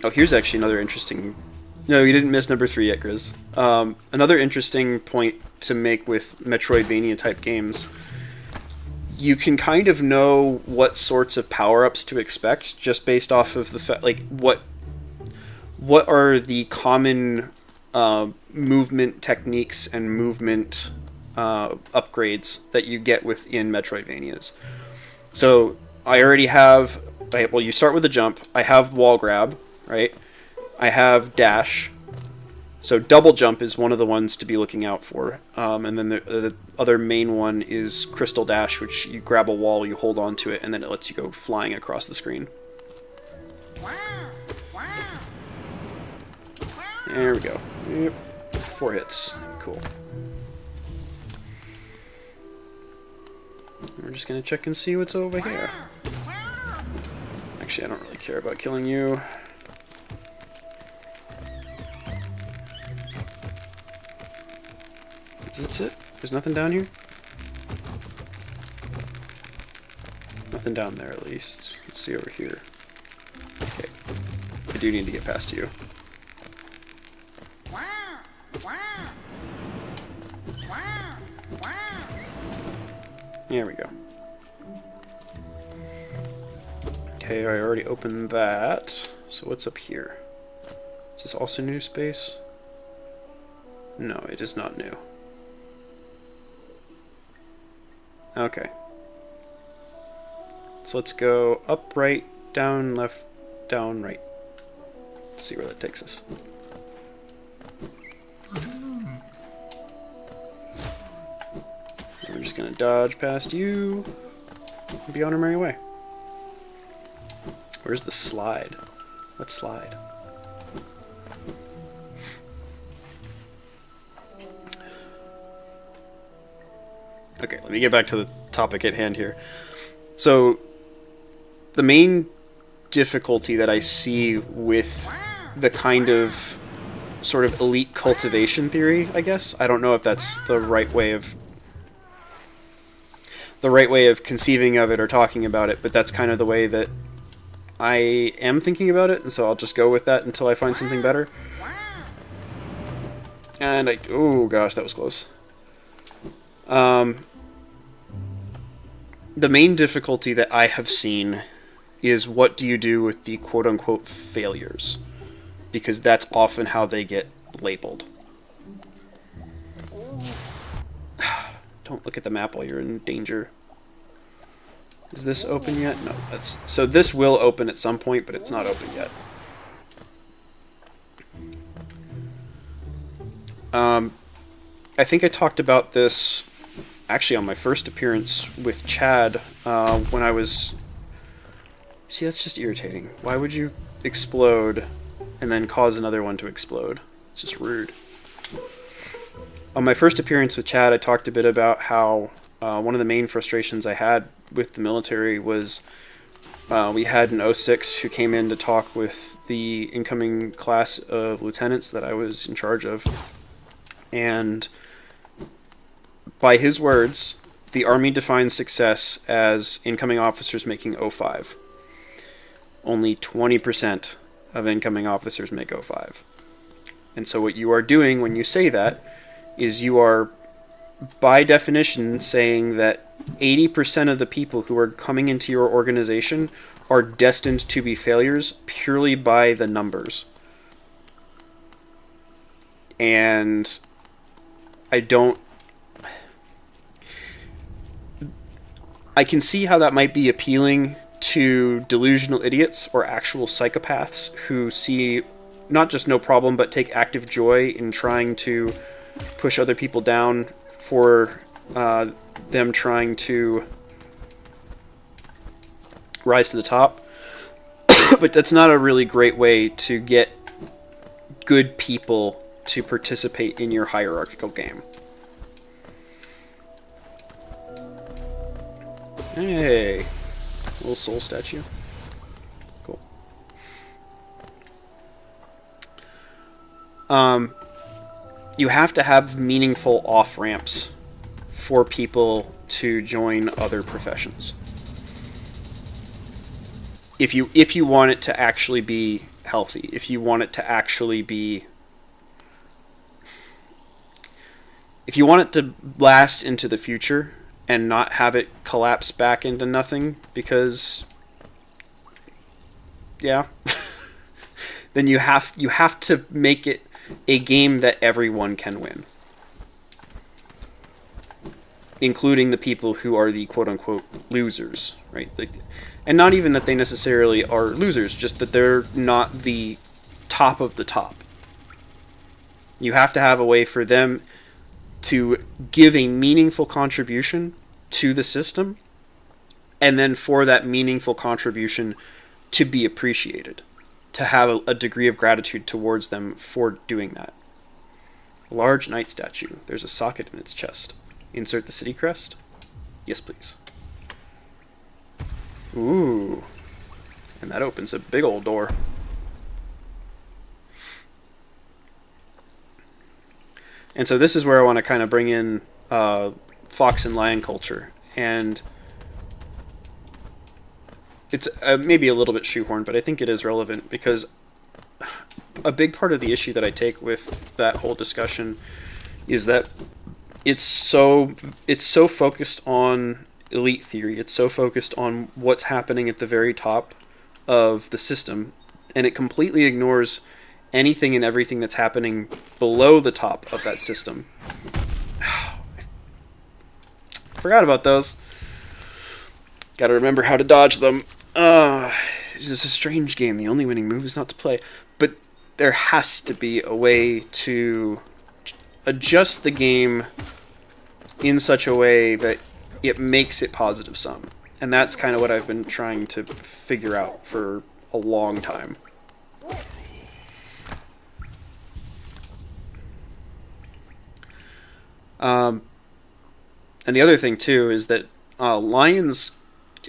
Oh, here's actually another interesting... No, you didn't miss number 3 yet, Grizz. Another interesting point to make with Metroidvania-type games. You can kind of know what sorts of power-ups to expect just based off of the fact, like, what are the common movement techniques and movement upgrades that you get within Metroidvanias. So I already have... Well, you start with a jump. I have wall grab, right? I have dash. So double jump is one of the ones to be looking out for. And then the other main one is crystal dash, which you grab a wall, you hold on to it, and then it lets you go flying across the screen. There we go. Yep. 4 hits. Cool. We're just going to check and see what's over here. Actually, I don't really care about killing you. Is this it? There's nothing down here? Nothing down there, at least. Let's see over here. Okay. I do need to get past you. There we go. Okay, I already opened that. So what's up here? Is this also new space? No, it is not new. Okay. So let's go up, right, down, left, down, right. Let's see where that takes us. We're just gonna dodge past you and be on our merry way. Where's the slide? What slide? Okay, let me get back to the topic at hand here. So, the main difficulty that I see with the kind of sort of elite cultivation theory, I guess. I don't know if that's the right way of conceiving of it or talking about it, but that's kind of the way that I am thinking about it, and so I'll just go with that until I find something better. And oh gosh, that was close. The main difficulty that I have seen is what do you do with the quote-unquote failures? Because that's often how they get labeled. Don't look at the map while you're in danger. Is this open yet? No. So this will open at some point, but it's not open yet. I think I talked about this actually on my first appearance with Chad when I was... See, that's just irritating. Why would you explode and then cause another one to explode? It's just rude. On my first appearance with Chad, I talked a bit about how one of the main frustrations I had with the military was we had an 06 who came in to talk with the incoming class of lieutenants that I was in charge of. And by his words, the Army defines success as incoming officers making 05. Only 20% of incoming officers make 05. And so what you are doing when you say that is you are, by definition, saying that 80% of the people who are coming into your organization are destined to be failures purely by the numbers. And I can see how that might be appealing to delusional idiots or actual psychopaths who see not just no problem but take active joy in trying to push other people down for them trying to rise to the top. But that's not a really great way to get good people to participate in your hierarchical game. Hey, little soul statue. Cool. You have to have meaningful off-ramps for people to join other professions. If you want it to actually be healthy, if you want it to actually be... If you want it to last into the future and not have it collapse back into nothing because... Yeah. Then you have to make it a game that everyone can win. Including the people who are the quote-unquote losers, right? And not even that they necessarily are losers, just that they're not the top of the top. You have to have a way for them to give a meaningful contribution to the system, and then for that meaningful contribution to be appreciated, to have a degree of gratitude towards them for doing that. A large knight statue. There's a socket in its chest. Insert the city crest? Yes, please. Ooh. And that opens a big old door. And so this is where I want to kind of bring in fox and lion culture. And it's maybe a little bit shoehorned, but I think it is relevant because a big part of the issue that I take with that whole discussion is that it's so focused on elite theory. It's so focused on what's happening at the very top of the system, and it completely ignores anything and everything that's happening below the top of that system. I forgot about those. Gotta remember how to dodge them. It's a strange game. The only winning move is not to play. But there has to be a way to adjust the game in such a way that it makes it positive sum. And that's kind of what I've been trying to figure out for a long time. And the other thing too is that lions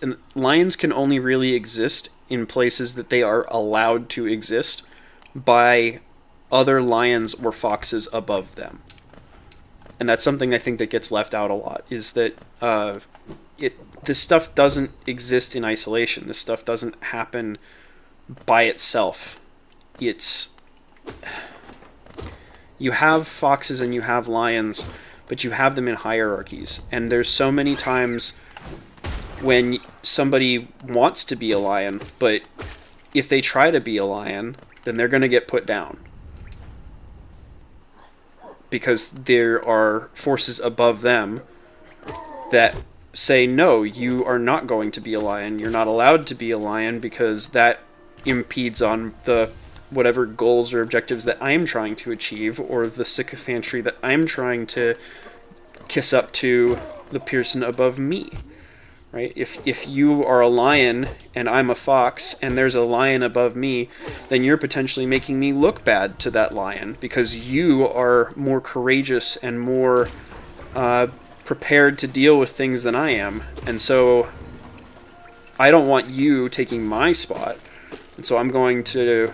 can only really exist in places that they are allowed to exist by other lions or foxes above them. And that's something I think that gets left out a lot, is that this stuff doesn't exist in isolation. This stuff doesn't happen by itself. You have foxes and you have lions, but you have them in hierarchies. And there's so many times when somebody wants to be a lion, but if they try to be a lion, then they're going to get put down. Because there are forces above them that say, no, you are not going to be a lion. You're not allowed to be a lion because that impedes on the whatever goals or objectives that I'm trying to achieve, or the sycophantry that I'm trying to kiss up to the person above me. Right? If you are a lion and I'm a fox and there's a lion above me, then you're potentially making me look bad to that lion because you are more courageous and more prepared to deal with things than I am. And so I don't want you taking my spot. And so I'm going to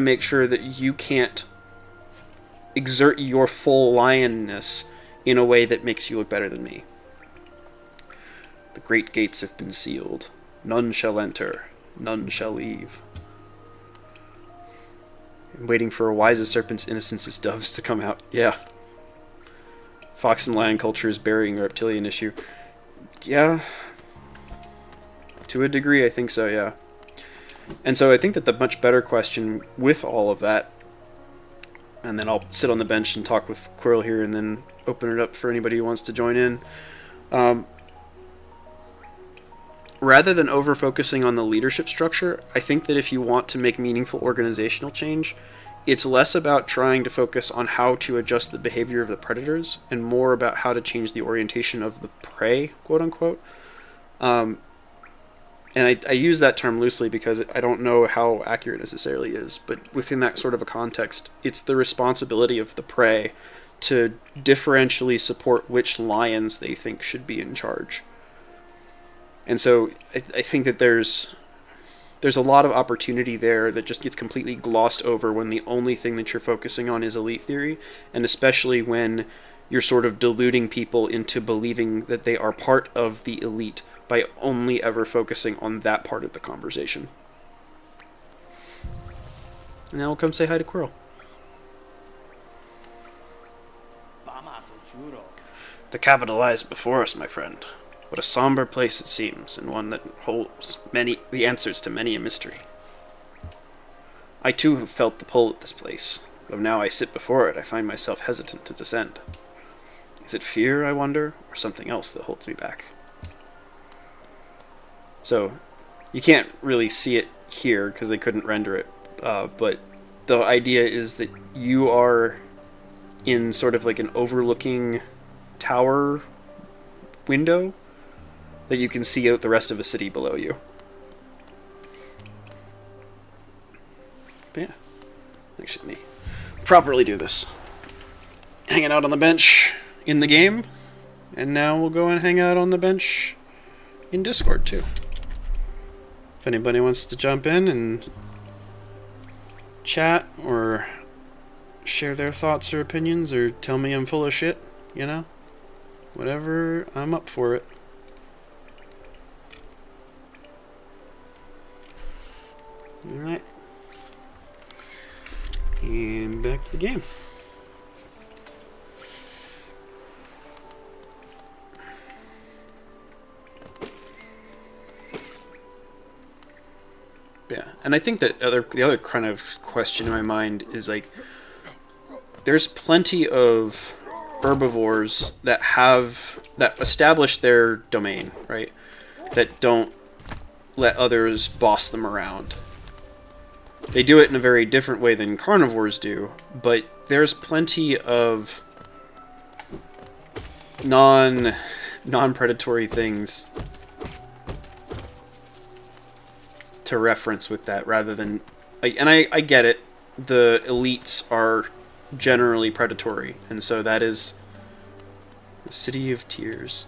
make sure that you can't exert your full lionness in a way that makes you look better than me. The great gates have been sealed. None shall enter, none shall leave. I'm waiting for a wise as serpent's, innocence as doves to come out. Yeah. Fox and lion culture is burying the reptilian issue. Yeah. To a degree, I think so, yeah. And so I think that the much better question with all of that, and then I'll sit on the bench and talk with Quirrell here and then open it up for anybody who wants to join in. Rather than over-focusing on the leadership structure, I think that if you want to make meaningful organizational change, it's less about trying to focus on how to adjust the behavior of the predators and more about how to change the orientation of the prey, quote-unquote. And I use that term loosely because I don't know how accurate it necessarily is, but within that sort of a context, it's the responsibility of the prey to differentially support which lions they think should be in charge. And so I think that there's a lot of opportunity there that just gets completely glossed over when the only thing that you're focusing on is elite theory, and especially when you're sort of deluding people into believing that they are part of the elite by only ever focusing on that part of the conversation. And now we'll come say hi to Quirrell. The capital lies before us, my friend. What a somber place it seems, and one that holds the answers to many a mystery. I too have felt the pull at this place, though now I sit before it, I find myself hesitant to descend. Is it fear, I wonder, or something else that holds me back? So, you can't really see it here because they couldn't render it, but the idea is that you are in sort of like an overlooking tower window that you can see out the rest of a city below you. But yeah, actually, let me properly do this. Hanging out on the bench in the game, and now we'll go and hang out on the bench in Discord too. If anybody wants to jump in and chat or share their thoughts or opinions or tell me I'm full of shit, you know? Whatever, I'm up for it. Alright. And back to the game. Yeah, and I think that the other kind of question in my mind is like, there's plenty of herbivores that establish their domain, right? That don't let others boss them around. They do it in a very different way than carnivores do, but there's plenty of non-predatory things to reference with that, rather than, like, and I get it, the elites are generally predatory, and so that is the City of Tears.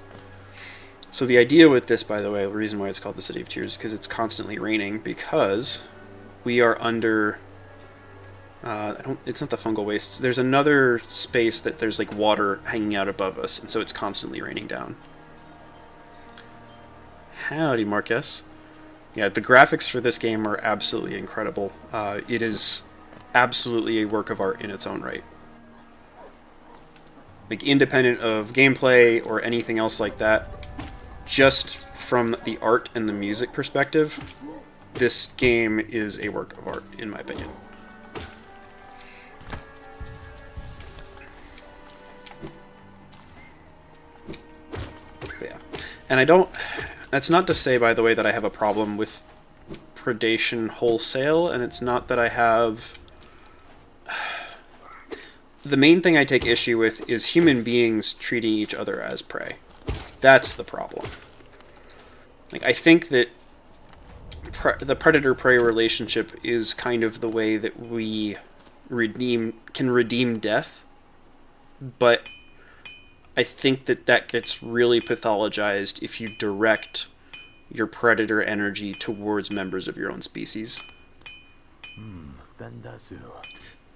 So the idea with this, by the way, the reason why it's called the City of Tears is because it's constantly raining, because we are under... it's not the fungal wastes. There's another space that there's like water hanging out above us, and so it's constantly raining down. Howdy, Marquez. Yeah, the graphics for this game are absolutely incredible. It is absolutely a work of art in its own right. Like, independent of gameplay or anything else like that, just from the art and the music perspective, this game is a work of art, in my opinion. Yeah. And I don't... That's not to say, by the way, that I have a problem with predation wholesale, and it's not that I have... The main thing I take issue with is human beings treating each other as prey. That's the problem. Like, I think that the predator-prey relationship is kind of the way that we can redeem death, but I think that that gets really pathologized if you direct your predator energy towards members of your own species.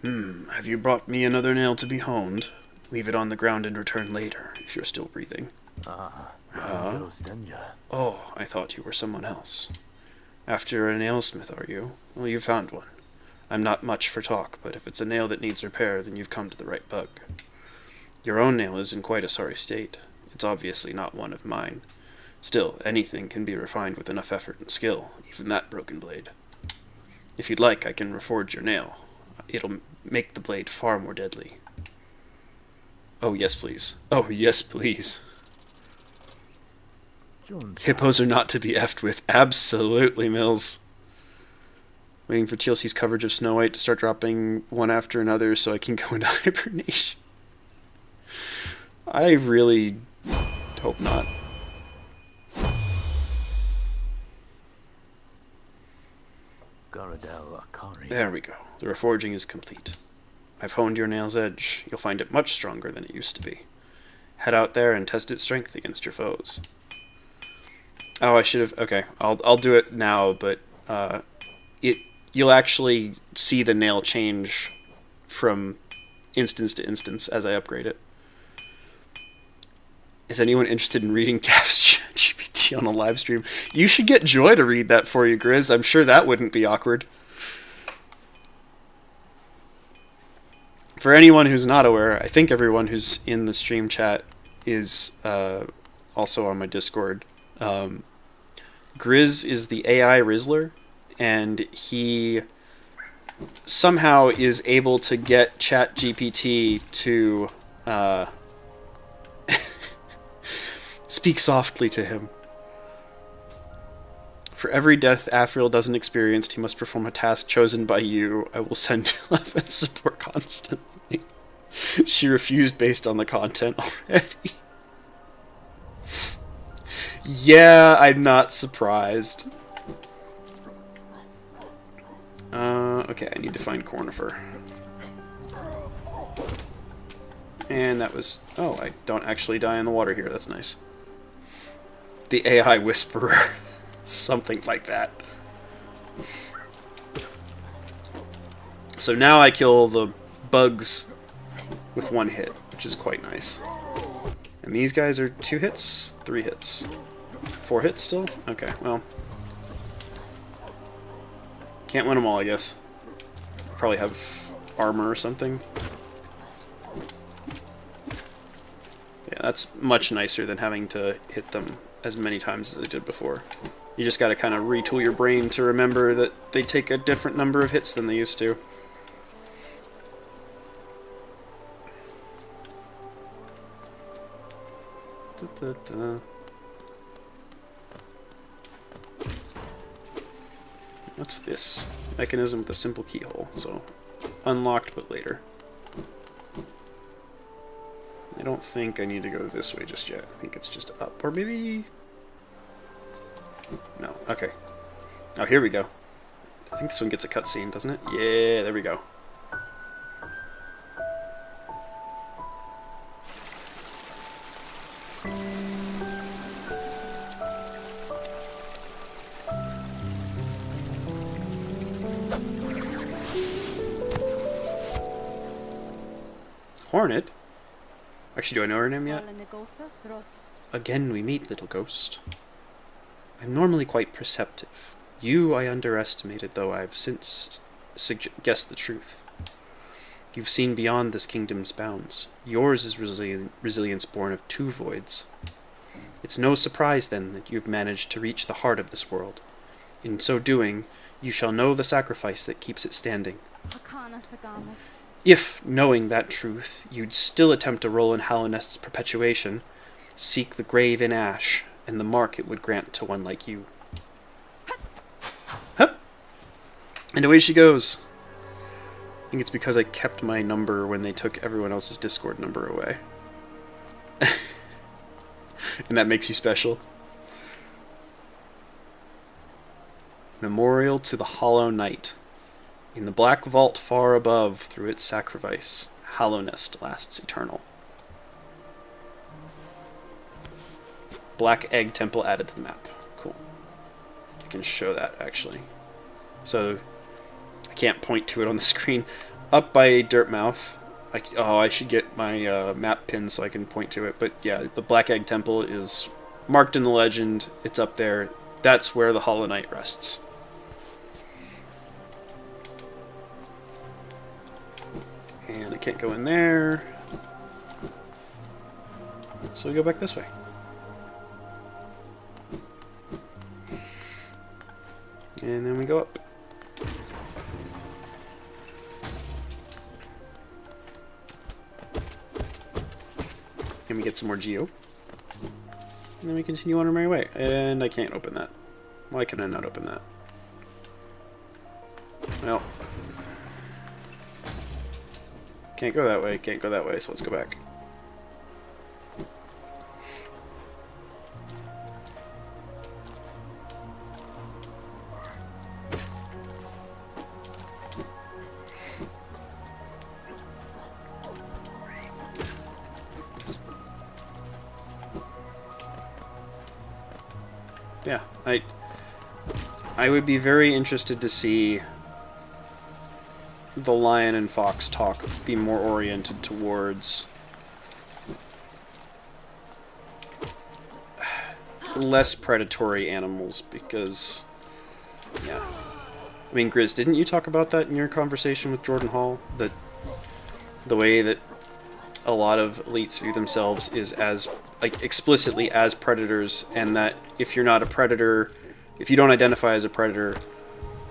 Have you brought me another nail to be honed? Leave it on the ground and return later, if you're still breathing. Oh, I thought you were someone else. After a nailsmith, are you? Well, you found one. I'm not much for talk, but if it's a nail that needs repair, then you've come to the right bug. Your own nail is in quite a sorry state. It's obviously not one of mine. Still, anything can be refined with enough effort and skill, even that broken blade. If you'd like, I can reforge your nail. It'll make the blade far more deadly. Oh, yes, please. Oh, yes, please. Hippos are not to be effed with. Absolutely, Mills. Waiting for TLC's coverage of Snow White to start dropping one after another so I can go into hibernation. I really hope not. There we go. The reforging is complete. I've honed your nail's edge. You'll find it much stronger than it used to be. Head out there and test its strength against your foes. Oh, I should have... Okay, I'll do it now, but you'll actually see the nail change from instance to instance as I upgrade it. Is anyone interested in reading Cav's GPT on a live stream? You should get Joy to read that for you, Grizz. I'm sure that wouldn't be awkward. For anyone who's not aware, I think everyone who's in the stream chat is also on my Discord. Grizz is the AI Rizzler, and he somehow is able to get ChatGPT to speak softly to him. For every death Afriel doesn't experience, he must perform a task chosen by you. I will send you love and support constantly. She refused based on the content already. Yeah, I'm not surprised. Okay, I need to find Cornifer. And that was... Oh, I don't actually die in the water here. That's nice. The AI Whisperer. Something like that. So now I kill the bugs with one hit, which is quite nice. And these guys are 2 hits? 3 hits. 4 hits still? Okay, well. Can't win them all, I guess. Probably have armor or something. Yeah, that's much nicer than having to hit them as many times as I did before. You just gotta kind of retool your brain to remember that they take a different number of hits than they used to. What's this? Mechanism with a simple keyhole. So, unlocked but later. I don't think I need to go this way just yet. I think it's just up. Or maybe... No. Okay. Oh, here we go. I think this one gets a cutscene, doesn't it? Yeah, there we go. Hornet? Actually, do I know her name yet? Again we meet, little ghost. I'm normally quite perceptive. You I underestimated, though I've since guessed the truth. You've seen beyond this kingdom's bounds. Yours is resilience born of 2 voids. It's no surprise, then, that you've managed to reach the heart of this world. In so doing, you shall know the sacrifice that keeps it standing. If, knowing that truth, you'd still attempt a role in Hallownest's perpetuation, seek the grave in ash, and the mark it would grant to one like you. Hup! And away she goes. I think it's because I kept my number when they took everyone else's Discord number away. And that makes you special. Memorial to the Hollow Knight. In the black vault far above, through its sacrifice, Hallownest lasts eternal. Black Egg Temple added to the map. Cool. I can show that, actually. So, I can't point to it on the screen. Up by Dirtmouth. I should get my map pin so I can point to it. But yeah, the Black Egg Temple is marked in the legend. It's up there. That's where the Hollow Knight rests. And I can't go in there. So we go back this way. And then we go up. And we get some more geo. And then we continue on our merry way. And I can't open that. Why can I not open that? Well. Can't go that way, can't go that way, so let's go back. Yeah, I would be very interested to see the lion and fox talk be more oriented towards less predatory animals, because yeah, I mean, Grizz, didn't you talk about that in your conversation with Jordan Hall, that the way that a lot of elites view themselves is as, like, explicitly as predators, and that if you're not a predator, if you don't identify as a predator,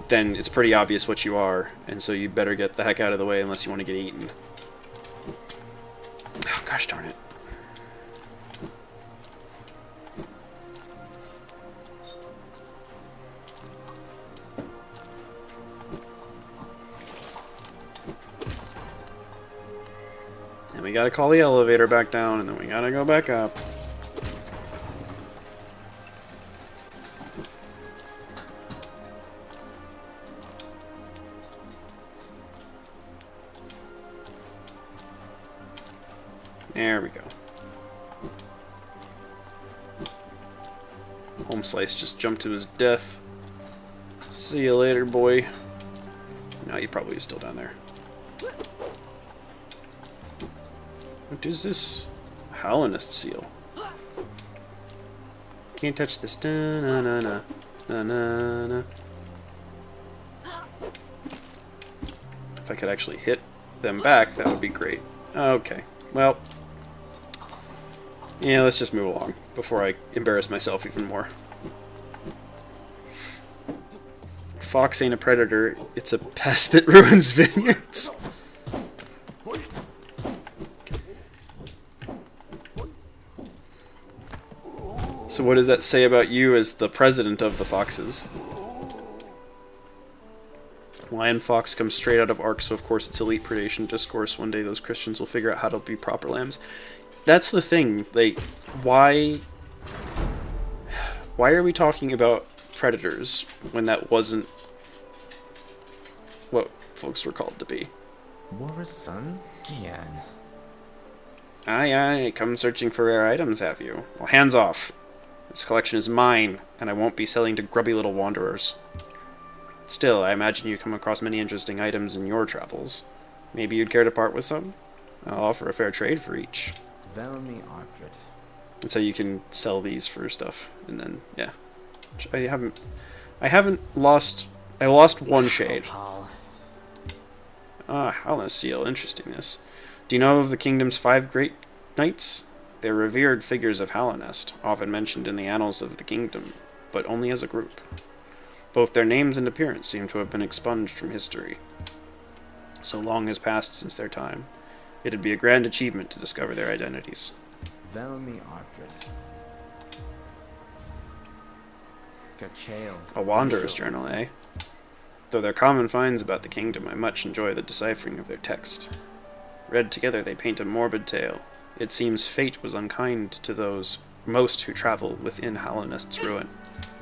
then it's pretty obvious what you are, and so you better get the heck out of the way unless you want to get eaten. Oh, gosh darn it. And we gotta call the elevator back down, and then we gotta go back up. There we go. Home Slice just jumped to his death. See you later, boy. No, he probably is still down there. What is this? Hallownest seal. Can't touch this. Da-na-na-na. Na-na-na. If I could actually hit them back, that would be great. Okay. Well. Yeah, let's just move along before I embarrass myself even more. Fox ain't a predator, it's a pest that ruins vineyards. So what does that say about you as the president of the foxes? Lion Fox comes straight out of Ark, so of course it's elite predation discourse. One day those Christians will figure out how to be proper lambs. That's the thing, like, why are we talking about predators when that wasn't what folks were called to be? Aye, come searching for rare items, have you? Well, hands off. This collection is mine, and I won't be selling to grubby little wanderers. Still, I imagine you come across many interesting items in your travels. Maybe you'd care to part with some? I'll offer a fair trade for each. Velmi Artred. And so you can sell these for stuff, and then yeah. I haven't lost. I lost one shade. Ah, Halna seal. Interesting. This. Do you know of the kingdom's 5 great knights? They're revered figures of Hallanest, often mentioned in the annals of the kingdom, but only as a group. Both their names and appearance seem to have been expunged from history. So long has passed since their time. It'd be a grand achievement to discover their identities. Velmi Artred. Gachael. A wanderer's journal, eh? Though they're common finds about the kingdom, I much enjoy the deciphering of their text. Read together, they paint a morbid tale. It seems fate was unkind to those most who travel within Hallanest's ruin.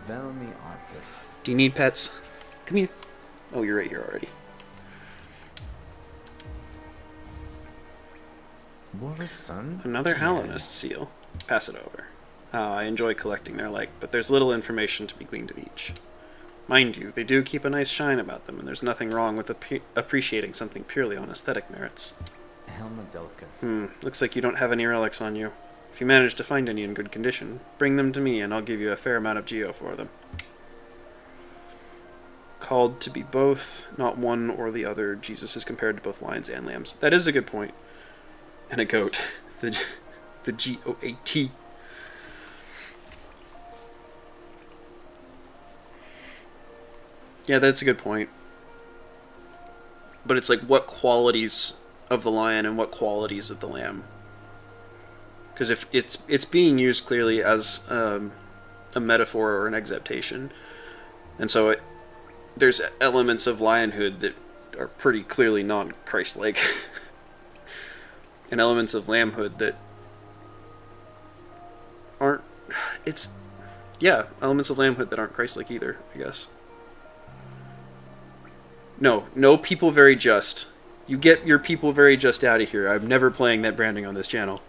Velmi Artred. Do you need pets? Come here. Oh, you're right here already. War's son? Another Hallanest seal. Pass it over. I enjoy collecting their like, but there's little information to be gleaned of each. Mind you, they do keep a nice shine about them, and there's nothing wrong with appreciating something purely on aesthetic merits. Helmadelka. Looks like you don't have any relics on you. If you manage to find any in good condition, bring them to me and I'll give you a fair amount of geo for them. Called to be both, not one or the other, Jesus is compared to both lions and lambs. That is a good point. And a goat. The G-O-A-T. Yeah, that's a good point. But it's like, what qualities of the lion and what qualities of the lamb? Because if it's being used clearly as a metaphor or an exaptation, and so there's elements of lionhood that are pretty clearly non-Christ-like, and elements of lambhood that aren't. Elements of lambhood that aren't Christ-like either, I guess. No, people very just. You get your people very just out of here. I'm never playing that branding on this channel.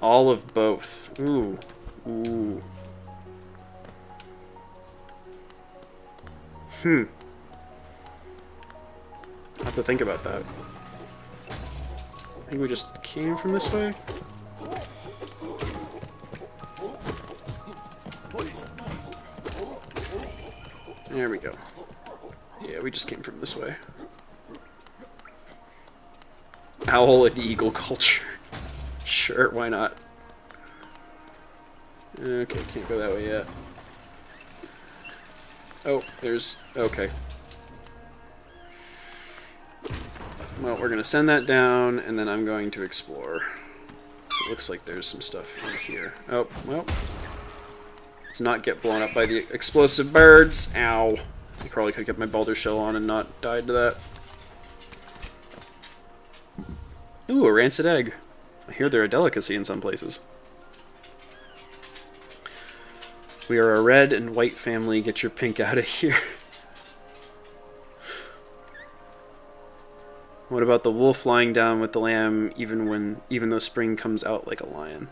All of both. Ooh. I'll have to think about that. I think we just came from this way. There we go. Yeah, we just came from this way. Owl and eagle culture. Sure, why not? Okay, can't go that way yet. Oh, there's... okay. Well, we're going to send that down, and then I'm going to explore. So it looks like there's some stuff in here. Oh, well. Let's not get blown up by the explosive birds. Ow. I probably could have kept my Baldur shell on and not died to that. Ooh, a rancid egg. I hear they're a delicacy in some places. We are a red and white family. Get your pink out of here. What about the wolf lying down with the lamb even though spring comes out like a lion?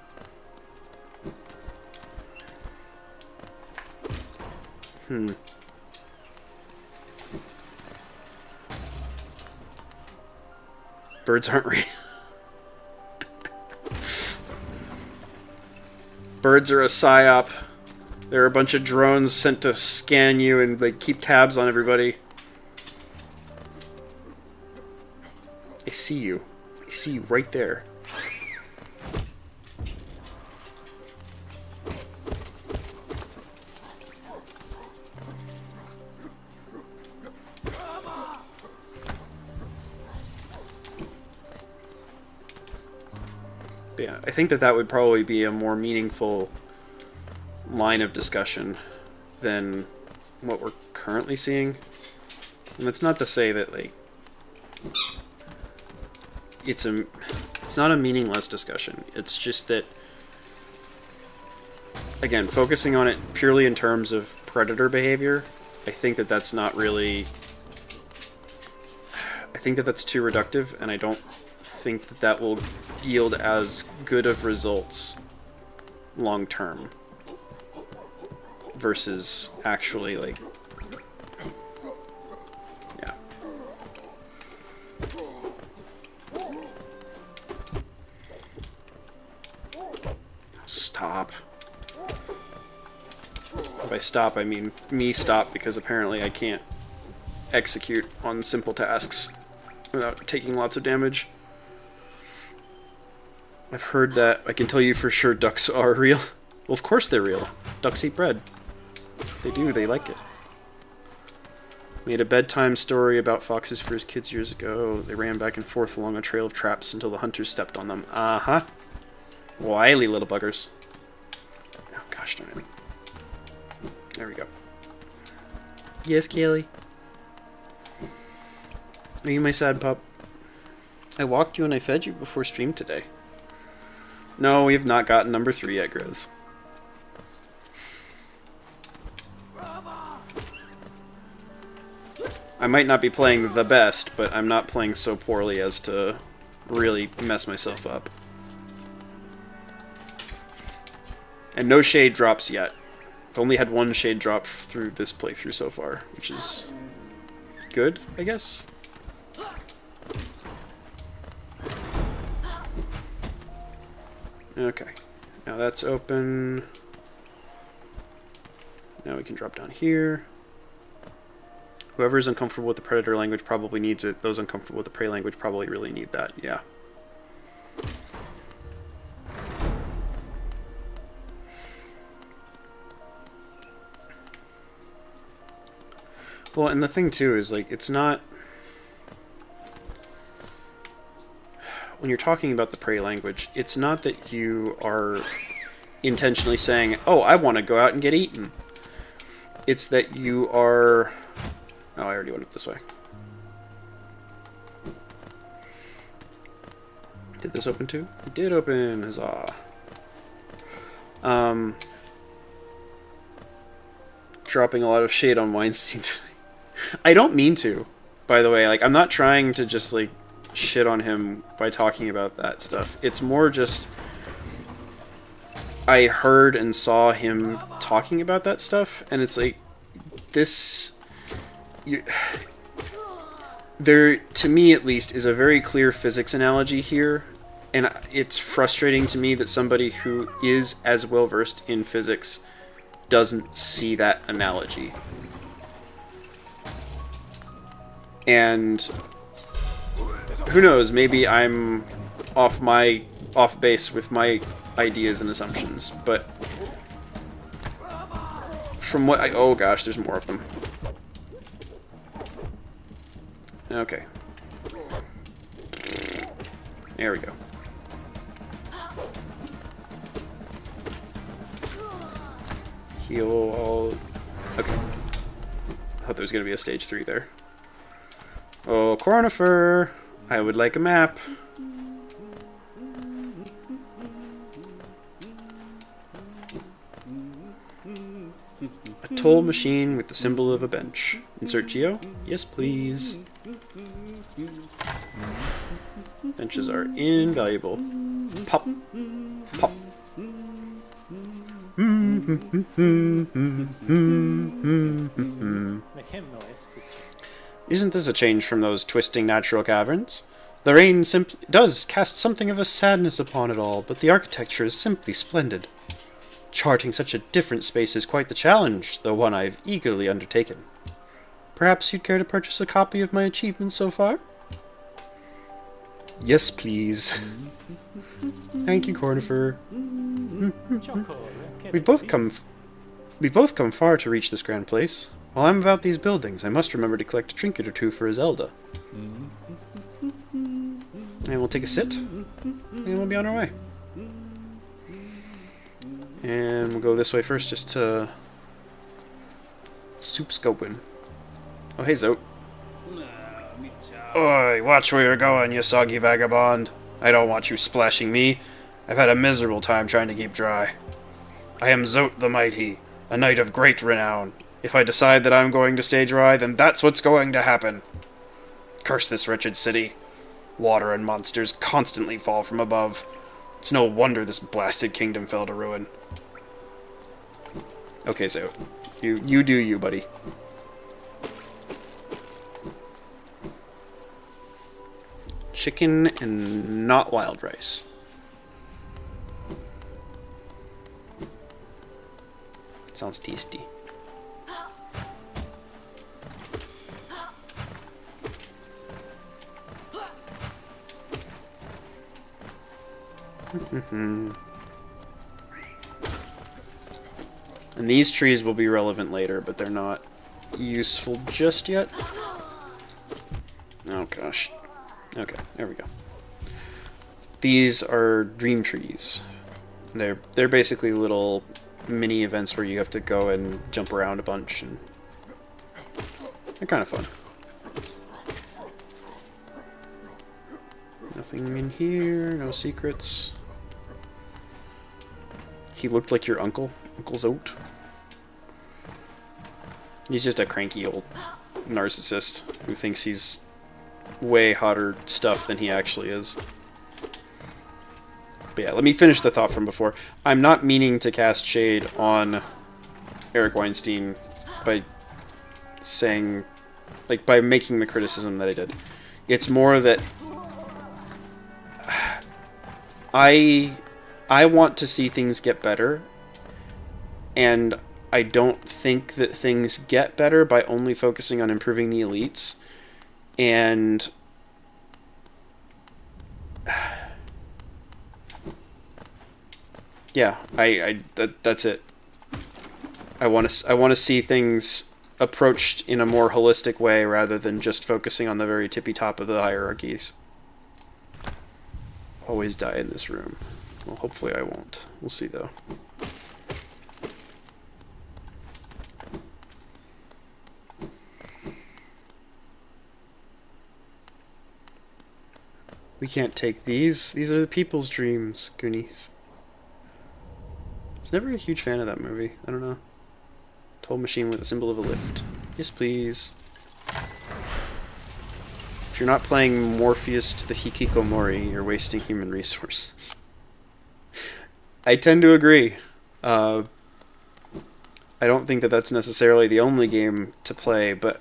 Birds aren't real. Birds are a psyop. There are a bunch of drones sent to scan you and like keep tabs on everybody. I see you. I see you right there. But yeah, I think that would probably be a more meaningful line of discussion than what we're currently seeing. And that's not to say that like it's not a meaningless discussion. It's just that, again, focusing on it purely in terms of predator behavior, I think that that's not really... I think that that's too reductive, and I don't think that that will yield as good of results long term versus actually like, yeah. by stop, I mean me stop, because apparently I can't execute on simple tasks without taking lots of damage. I've heard that. I can tell you for sure ducks are real. Well, of course they're real. Ducks eat bread. They do, they like it. Made a bedtime story about foxes for his kids years ago. They ran back and forth along a trail of traps until the hunters stepped on them. Uh-huh. Wily little buggers. Oh, gosh darn it. There we go. Yes, Kaylee? Are you my sad pup? I walked you and I fed you before stream today. No, we have not gotten number 3 yet, Grizz. I might not be playing the best, but I'm not playing so poorly as to really mess myself up. And no shade drops yet. I've only had 1 shade drop through this playthrough so far, which is good, I guess. Okay, now that's open. Now we can drop down here. Whoever is uncomfortable with the predator language probably needs it. Those uncomfortable with the prey language probably really need that, yeah. Well, and the thing too is, like, it's not... When you're talking about the prey language, it's not that you are intentionally saying, oh, I want to go out and get eaten. It's that you are... Oh, I already went up this way. Did this open too? It did open, huzzah. Dropping a lot of shade on Weinstein. I don't mean to, by the way. Like, I'm not trying to just, like, shit on him by talking about that stuff. It's more just I heard and saw him talking about that stuff, and it's like this there, to me at least, is a very clear physics analogy here, and it's frustrating to me that somebody who is as well versed in physics doesn't see that analogy. And who knows, maybe I'm off base with my ideas and assumptions, but from what I... Oh gosh, there's more of them. Okay. There we go. Heal all... Okay. I thought there was going to be a stage 3 there. Oh, Cornifer! I would like a map. A toll machine with the symbol of a bench. Insert geo? Yes, please. Benches are invaluable. Pop. Pop. Isn't this a change from those twisting natural caverns? The rain simply does cast something of a sadness upon it all, but the architecture is simply splendid. Charting such a different space is quite the challenge, though one I've eagerly undertaken. Perhaps you'd care to purchase a copy of my achievements so far? Yes, please. Thank you, Cornifer. We've both come far to reach this grand place. While I'm about these buildings, I must remember to collect a trinket or two for Zelda. And we'll take a sit, and we'll be on our way. And we'll go this way first, just to... soup scoping. Oh, hey, Zote. Oi, watch where you're going, you soggy vagabond. I don't want you splashing me. I've had a miserable time trying to keep dry. I am Zote the Mighty, a knight of great renown. If I decide that I'm going to stay dry, then that's what's going to happen. Curse this wretched city. Water and monsters constantly fall from above. It's no wonder this blasted kingdom fell to ruin. Okay, so you do you, buddy. Chicken and not wild rice. Sounds tasty. And these trees will be relevant later, but they're not useful just yet. Oh gosh. Okay, there we go. These are dream trees. They're basically little mini events where you have to go and jump around a bunch, and they're kind of fun. Nothing in here, no secrets. He looked like your uncle, Uncle Zote. He's just a cranky old narcissist who thinks he's way hotter stuff than he actually is. But yeah, let me finish the thought from before. I'm not meaning to cast shade on Eric Weinstein by saying, like, by making the criticism that I did. It's more that I want to see things get better, and I don't think that things get better by only focusing on improving the elites. And yeah, that's it. I want to see things approached in a more holistic way rather than just focusing on the very tippy top of the hierarchies. Always die in this room. Well, hopefully I won't. We'll see though. We can't take these. These are the people's dreams, Goonies. I was never a huge fan of that movie. I don't know. Toll machine with a symbol of a lift. Yes, please. If you're not playing Morpheus to the Hikikomori, you're wasting human resources. I tend to agree. I don't think that that's necessarily the only game to play, but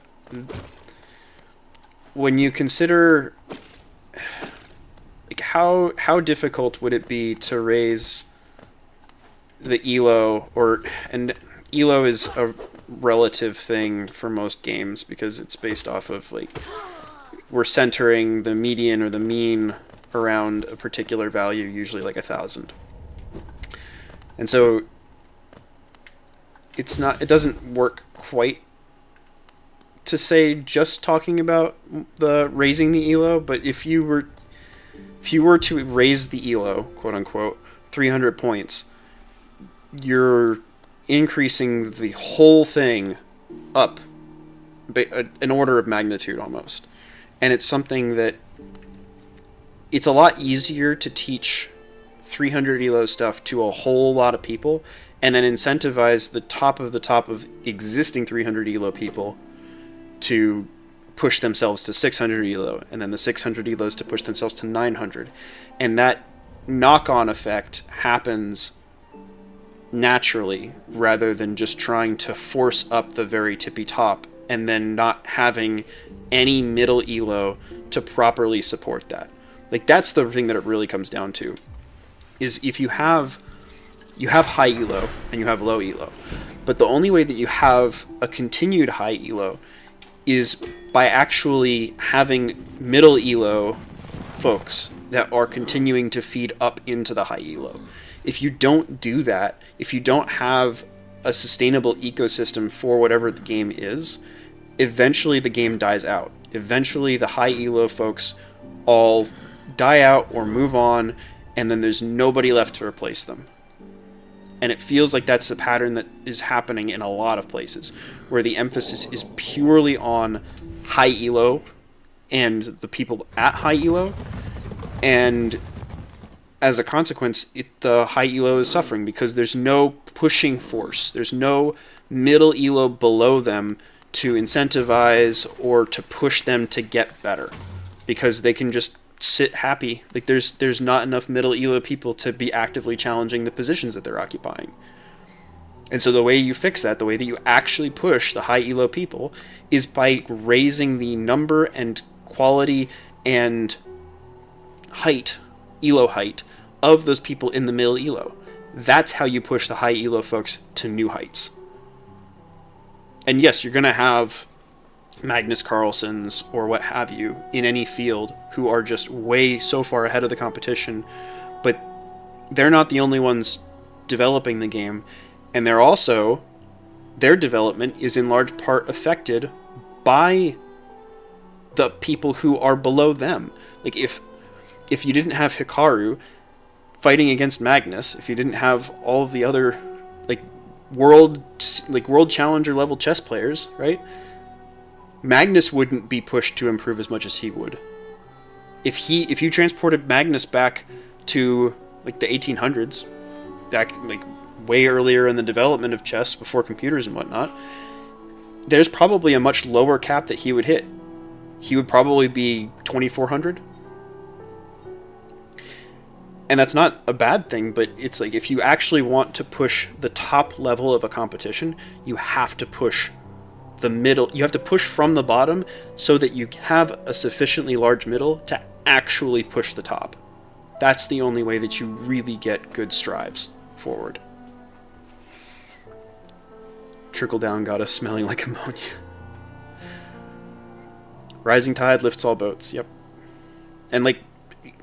when you consider like how difficult would it be to raise the ELO, and ELO is a relative thing for most games because it's based off of, like, we're centering the median or the mean around a particular value, usually like 1,000. And so it doesn't work quite to say just talking about the raising the ELO, but if you were to raise the ELO, quote unquote, 300 points, you're increasing the whole thing up an order of magnitude almost. And it's something that it's a lot easier to teach 300 ELO stuff to a whole lot of people and then incentivize the top of existing 300 ELO people to push themselves to 600 ELO, and then the 600 ELOs to push themselves to 900. And that knock-on effect happens naturally rather than just trying to force up the very tippy top and then not having any middle ELO to properly support that. Like, that's the thing that it really comes down to, is if you have high ELO and you have low ELO, but the only way that you have a continued high ELO is by actually having middle ELO folks that are continuing to feed up into the high ELO. If you don't do that, if you don't have a sustainable ecosystem for whatever the game is, eventually the game dies out. Eventually the high ELO folks all die out or move on, and then there's nobody left to replace them. And it feels like that's a pattern that is happening in a lot of places, where the emphasis is purely on high ELO and the people at high ELO, and as a consequence, the high ELO is suffering because there's no pushing force. There's no middle ELO below them to incentivize or to push them to get better, because they can just sit happy. Like, there's not enough middle ELO people to be actively challenging the positions that they're occupying. And so the way you fix that, the way that you actually push the high ELO people, is by raising the number and quality and height, ELO height, of those people in the middle ELO. That's how you push the high ELO folks to new heights. And yes, you're going to have Magnus Carlsens or what have you in any field who are just way so far ahead of the competition, but they're not the only ones developing the game, and their development is in large part affected by the people who are below them. Like, if you didn't have Hikaru fighting against Magnus, if you didn't have all of the other world challenger level chess players, right? Magnus wouldn't be pushed to improve as much as he would. If you transported Magnus back to the 1800s, back way earlier in the development of chess before computers and whatnot, there's probably a much lower cap that he would hit. He would probably be 2400. And that's not a bad thing, but it's if you actually want to push the top level of a competition, you have to push the middle. You have to push from the bottom so that you have a sufficiently large middle to actually push the top. That's the only way that you really get good strives forward. Trickle down got us smelling like ammonia. Rising tide lifts all boats. Yep. And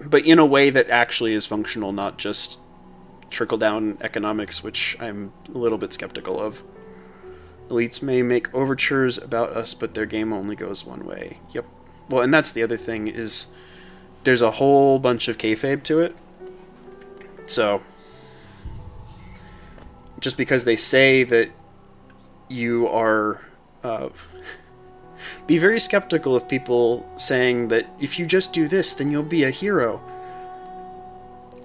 but in a way that actually is functional, not just trickle-down economics, which I'm a little bit skeptical of. Elites may make overtures about us, but their game only goes one way. Yep. Well, and that's the other thing, is there's a whole bunch of kayfabe to it. So, just because they say that you are... be very skeptical of people saying that if you just do this, then you'll be a hero.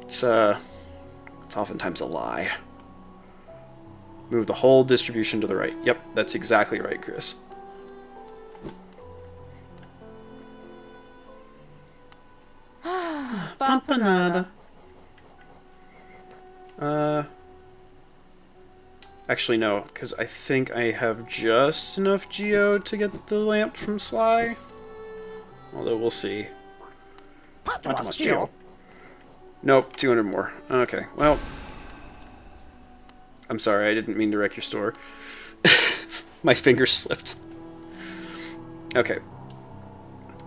It's oftentimes a lie. Move the whole distribution to the right. Yep, that's exactly right, Chris. Pampanada. Actually, no, because I think I have just enough geo to get the lamp from Sly. Although, we'll see. Not much geo. Nope, 200 more. Okay, well... I'm sorry, I didn't mean to wreck your store. My finger slipped. Okay.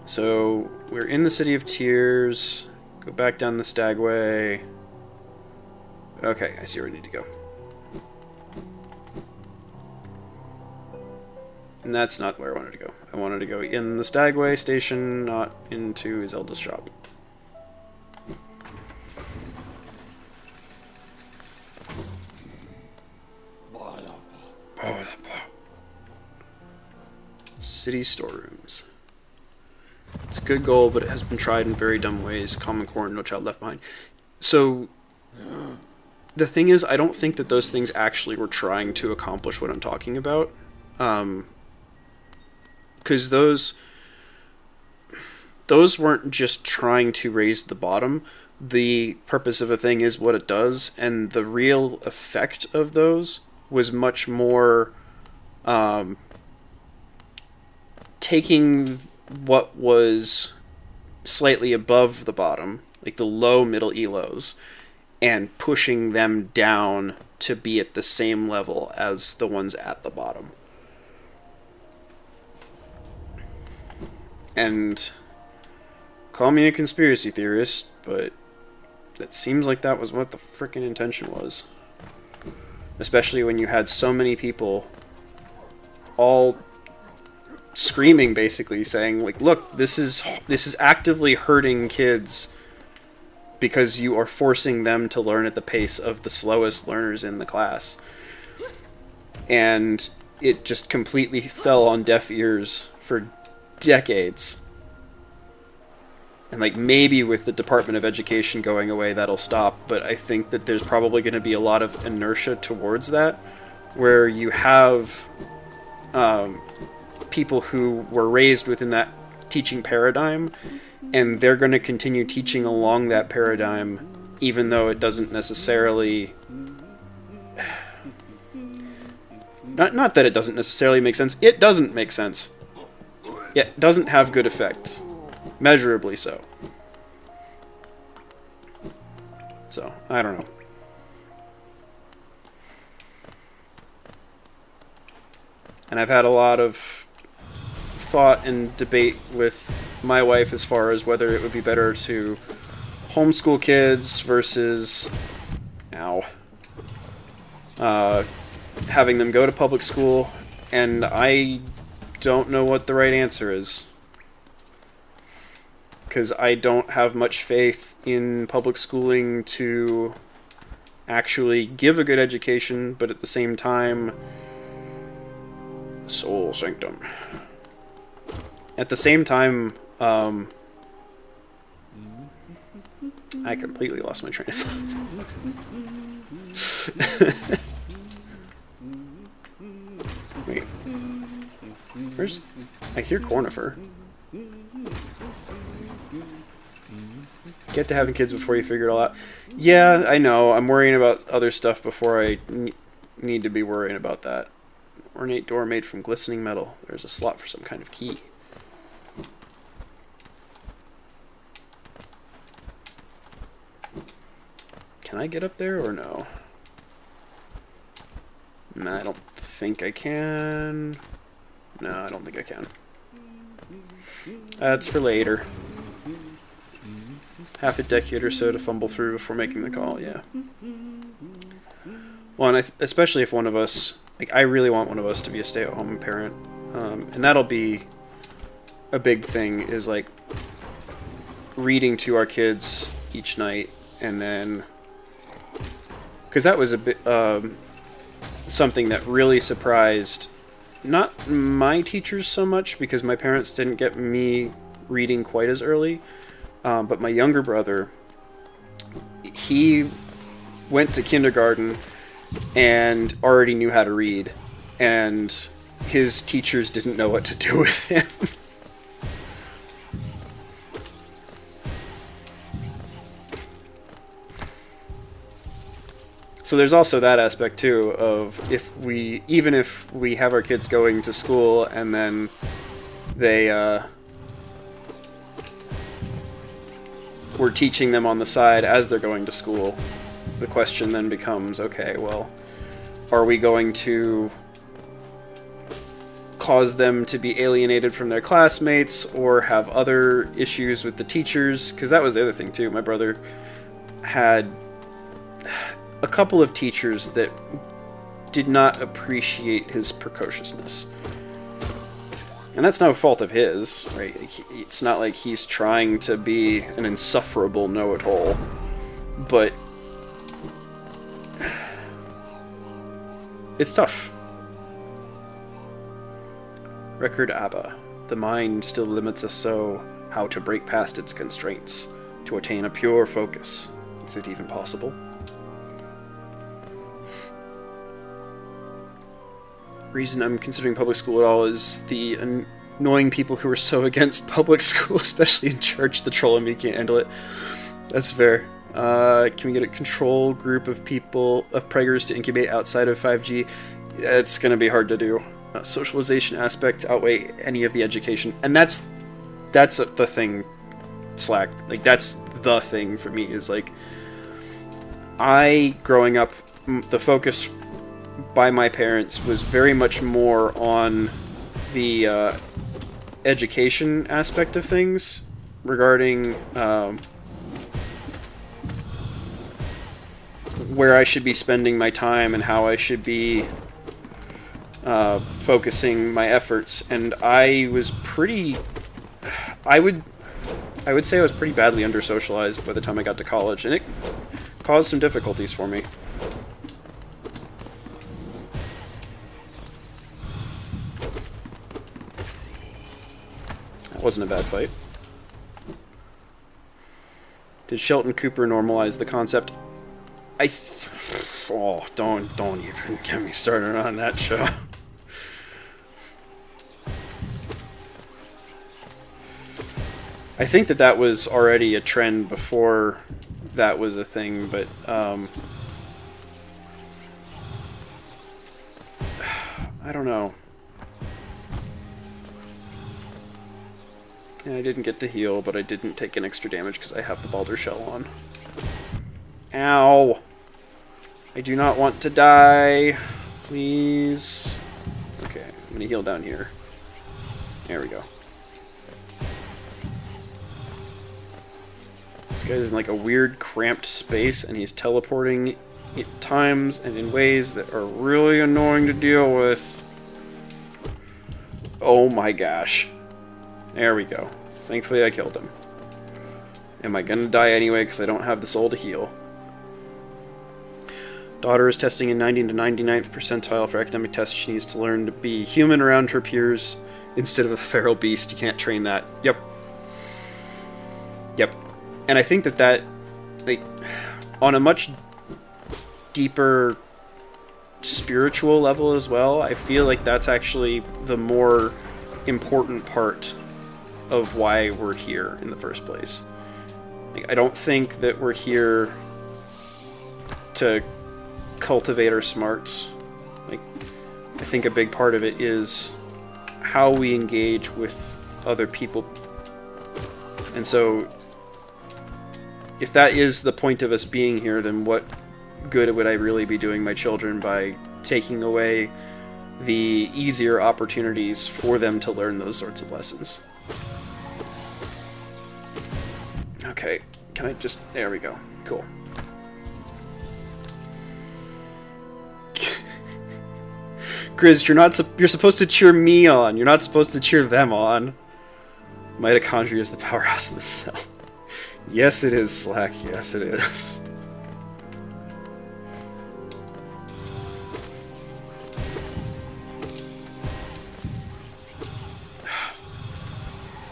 So, we're in the City of Tears. Go back down the Stagway. Okay, I see where I need to go. And that's not where I wanted to go. I wanted to go in the Stagway station, not into Zelda's shop. City storerooms. It's a good goal, but it has been tried in very dumb ways. Common Core and No Child Left Behind. So, the thing is, I don't think that those things actually were trying to accomplish what I'm talking about. Because those weren't just trying to raise the bottom. The purpose of a thing is what it does, and the real effect of those was much more taking what was slightly above the bottom, like the low middle elos, and pushing them down to be at the same level as the ones at the bottom. And call me a conspiracy theorist, but it seems like that was what the frickin' intention was. Especially when you had so many people all screaming, basically saying, look, this is actively hurting kids because you are forcing them to learn at the pace of the slowest learners in the class. And it just completely fell on deaf ears for decades. And maybe with the Department of Education going away, that'll stop, but I think that there's probably going to be a lot of inertia towards that, where you have people who were raised within that teaching paradigm, and they're going to continue teaching along that paradigm, even though it doesn't necessarily... Not that it doesn't necessarily make sense. It doesn't make sense. It doesn't have good effects. Measurably so. So, I don't know. And I've had a lot of thought and debate with my wife as far as whether it would be better to homeschool kids versus having them go to public school, and I don't know what the right answer is. Because I don't have much faith in public schooling to actually give a good education, but at the same time, soul sanctum. At the same time, I completely lost my train of thought. Wait. Where's... I hear Cornifer. Get to having kids before you figure it all out. Yeah, I know. I'm worrying about other stuff before I need to be worrying about that. Ornate door made from glistening metal. There's a slot for some kind of key. Can I get up there or no? Nah, I don't think I can. No, I don't think I can. That's for later. Half a decade or so to fumble through before making the call, yeah. Well, and especially if one of us... Like, I really want one of us to be a stay-at-home parent. And that'll be a big thing, is, like, reading to our kids each night, and then... Because that was a bit... something that really surprised... Not my teachers so much, because my parents didn't get me reading quite as early. But my younger brother, he went to kindergarten and already knew how to read, and his teachers didn't know what to do with him. So there's also that aspect too of even if we have our kids going to school and then they we're teaching them on the side as they're going to school, the question then becomes, okay, well, are we going to cause them to be alienated from their classmates or have other issues with the teachers? Because that was the other thing too. My brother had a couple of teachers that did not appreciate his precociousness. And that's no fault of his, right? It's not like he's trying to be an insufferable know-it-all. But it's tough. Record ABBA. The mind still limits us so. How to break past its constraints. To attain a pure focus. Is it even possible? Reason I'm considering public school at all is the annoying people who are so against public school, especially in church. The troll in me can't handle it. That's fair. Can we get a control group of people, of preggers to incubate outside of 5G? It's going to be hard to do. Socialization aspect outweigh any of the education. And that's the thing, Slack. Like, that's the thing for me, is like, growing up, the focus by my parents was very much more on the education aspect of things regarding where I should be spending my time and how I should be focusing my efforts. And I was pretty... I would say I was pretty badly under-socialized by the time I got to college, and it caused some difficulties for me. Wasn't a bad fight. Did Shelton Cooper normalize the concept? Oh, don't even get me started on that show. I think that was already a trend before that was a thing, but I don't know. Yeah, I didn't get to heal, but I didn't take an extra damage because I have the Balder Shell on. Ow! I do not want to die. Please. Okay, I'm going to heal down here. There we go. This guy's in like a weird cramped space, and he's teleporting at times and in ways that are really annoying to deal with. Oh my gosh. There we go. Thankfully I killed him. Am I gonna die anyway because I don't have the soul to heal? Daughter is testing in 90 to 99th percentile for academic tests. She needs to learn to be human around her peers instead of a feral beast. You can't train that. Yep. Yep. And I think that, like, on a much deeper spiritual level as well, I feel like that's actually the more important part of why we're here in the first place. Like, I don't think that we're here to cultivate our smarts. Like, I think a big part of it is how we engage with other people. And so, if that is the point of us being here, then what good would I really be doing my children by taking away the easier opportunities for them to learn those sorts of lessons? Okay, can I just... There we go. Cool. Grizz, you're supposed to cheer me on. You're not supposed to cheer them on. Mitochondria is the powerhouse of the cell. Yes, it is, Slack. Yes, it is.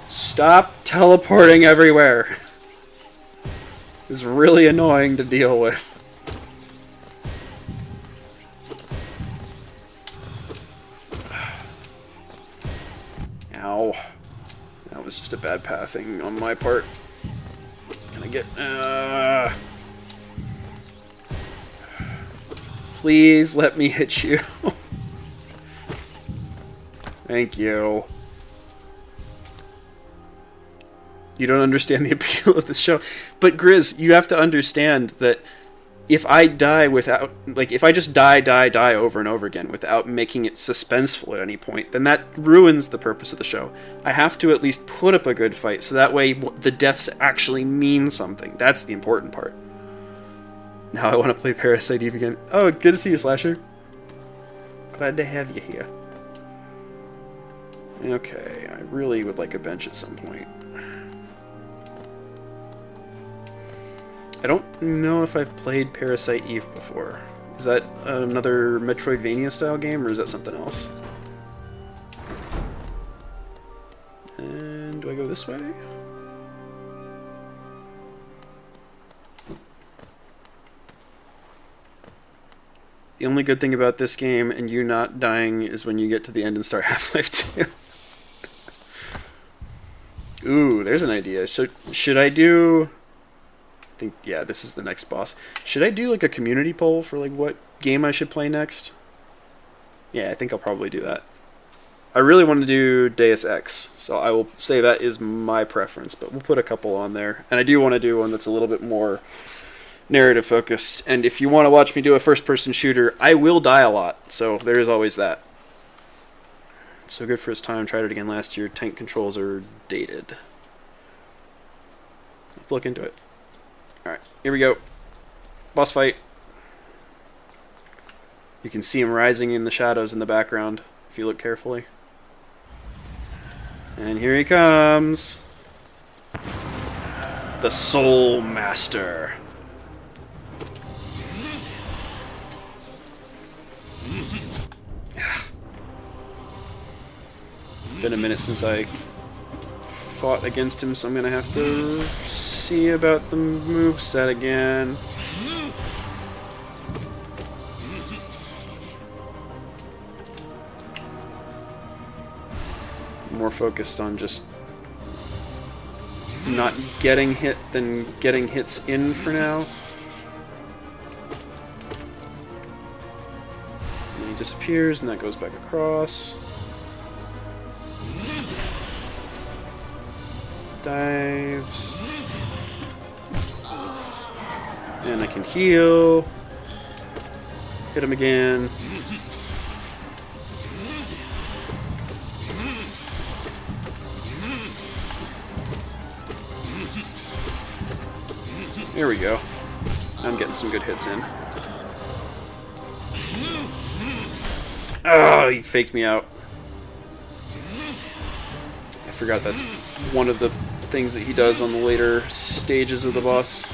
Stop teleporting everywhere. It's really annoying to deal with. Ow. That was just a bad pathing on my part. Can I get... Please let me hit you. Thank you. You don't understand the appeal of the show. But Grizz, you have to understand that if I die without... Like, if I just die over and over again without making it suspenseful at any point, then that ruins the purpose of the show. I have to at least put up a good fight, so that way the deaths actually mean something. That's the important part. Now I want to play Parasite Eve again. Oh, good to see you, Slasher. Glad to have you here. Okay, I really would like a bench at some point. I don't know if I've played Parasite Eve before. Is that another Metroidvania style game, or is that something else? And do I go this way? The only good thing about this game and you not dying is when you get to the end and start Half-Life 2. Ooh, there's an idea. Should I do... yeah, this is the next boss. Should I do like a community poll for like what game I should play next? Yeah, I think I'll probably do that. I really want to do Deus Ex, so I will say that is my preference, but we'll put a couple on there. And I do want to do one that's a little bit more narrative focused. And if you want to watch me do a first person shooter, I will die a lot, so there is always that. So good for his time. Tried it again last year. Tank controls are dated. Let's look into it. Alright, here we go. Boss fight. You can see him rising in the shadows in the background, if you look carefully. And here he comes. The Soul Master. It's been a minute since I fought against him, so I'm gonna have to see about the moveset again. More focused on just not getting hit than getting hits in for now. And he disappears, and that goes back across. Dives. And I can heal. Hit him again. There we go. I'm getting some good hits in. Oh, he faked me out. I forgot that's one of the things that he does on the later stages of the boss.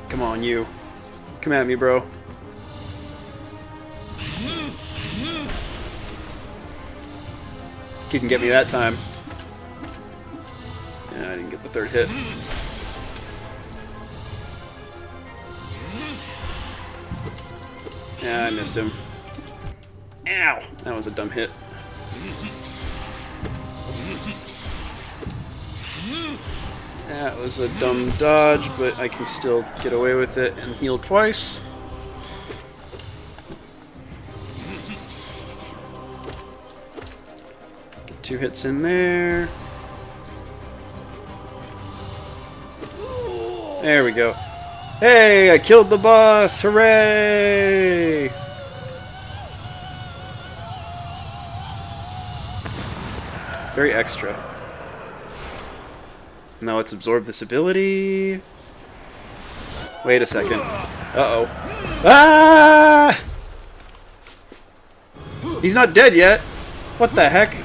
Come on, you. Come at me, bro. Didn't get me that time. Yeah, I didn't get the third hit. Yeah, I missed him. Ow! That was a dumb hit. That was a dumb dodge, but I can still get away with it and heal twice. Get 2 hits in there. There we go. Hey, I killed the boss! Hooray! Very extra. Now let's absorb this ability. Wait a second. Uh-oh. Ah! He's not dead yet. What the heck?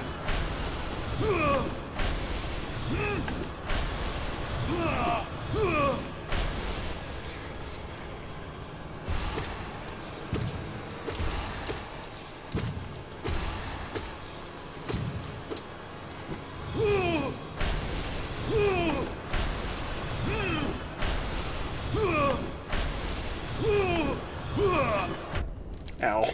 Ow.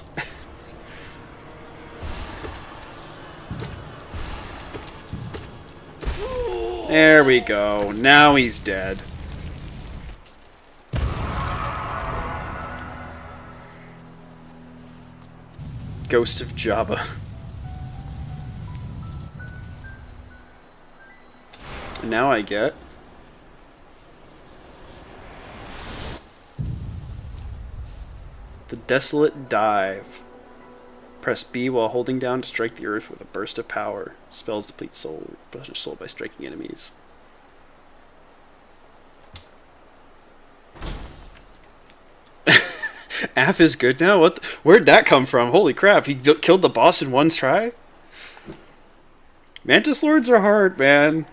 There we go. Now he's dead. Ghost of Jabba. And now I get... the Desolate Dive. Press B while holding down to strike the earth with a burst of power. Spells deplete soul by striking enemies. Af is good now? What? Where'd that come from? Holy crap, he killed the boss in one try? Mantis Lords are hard, man.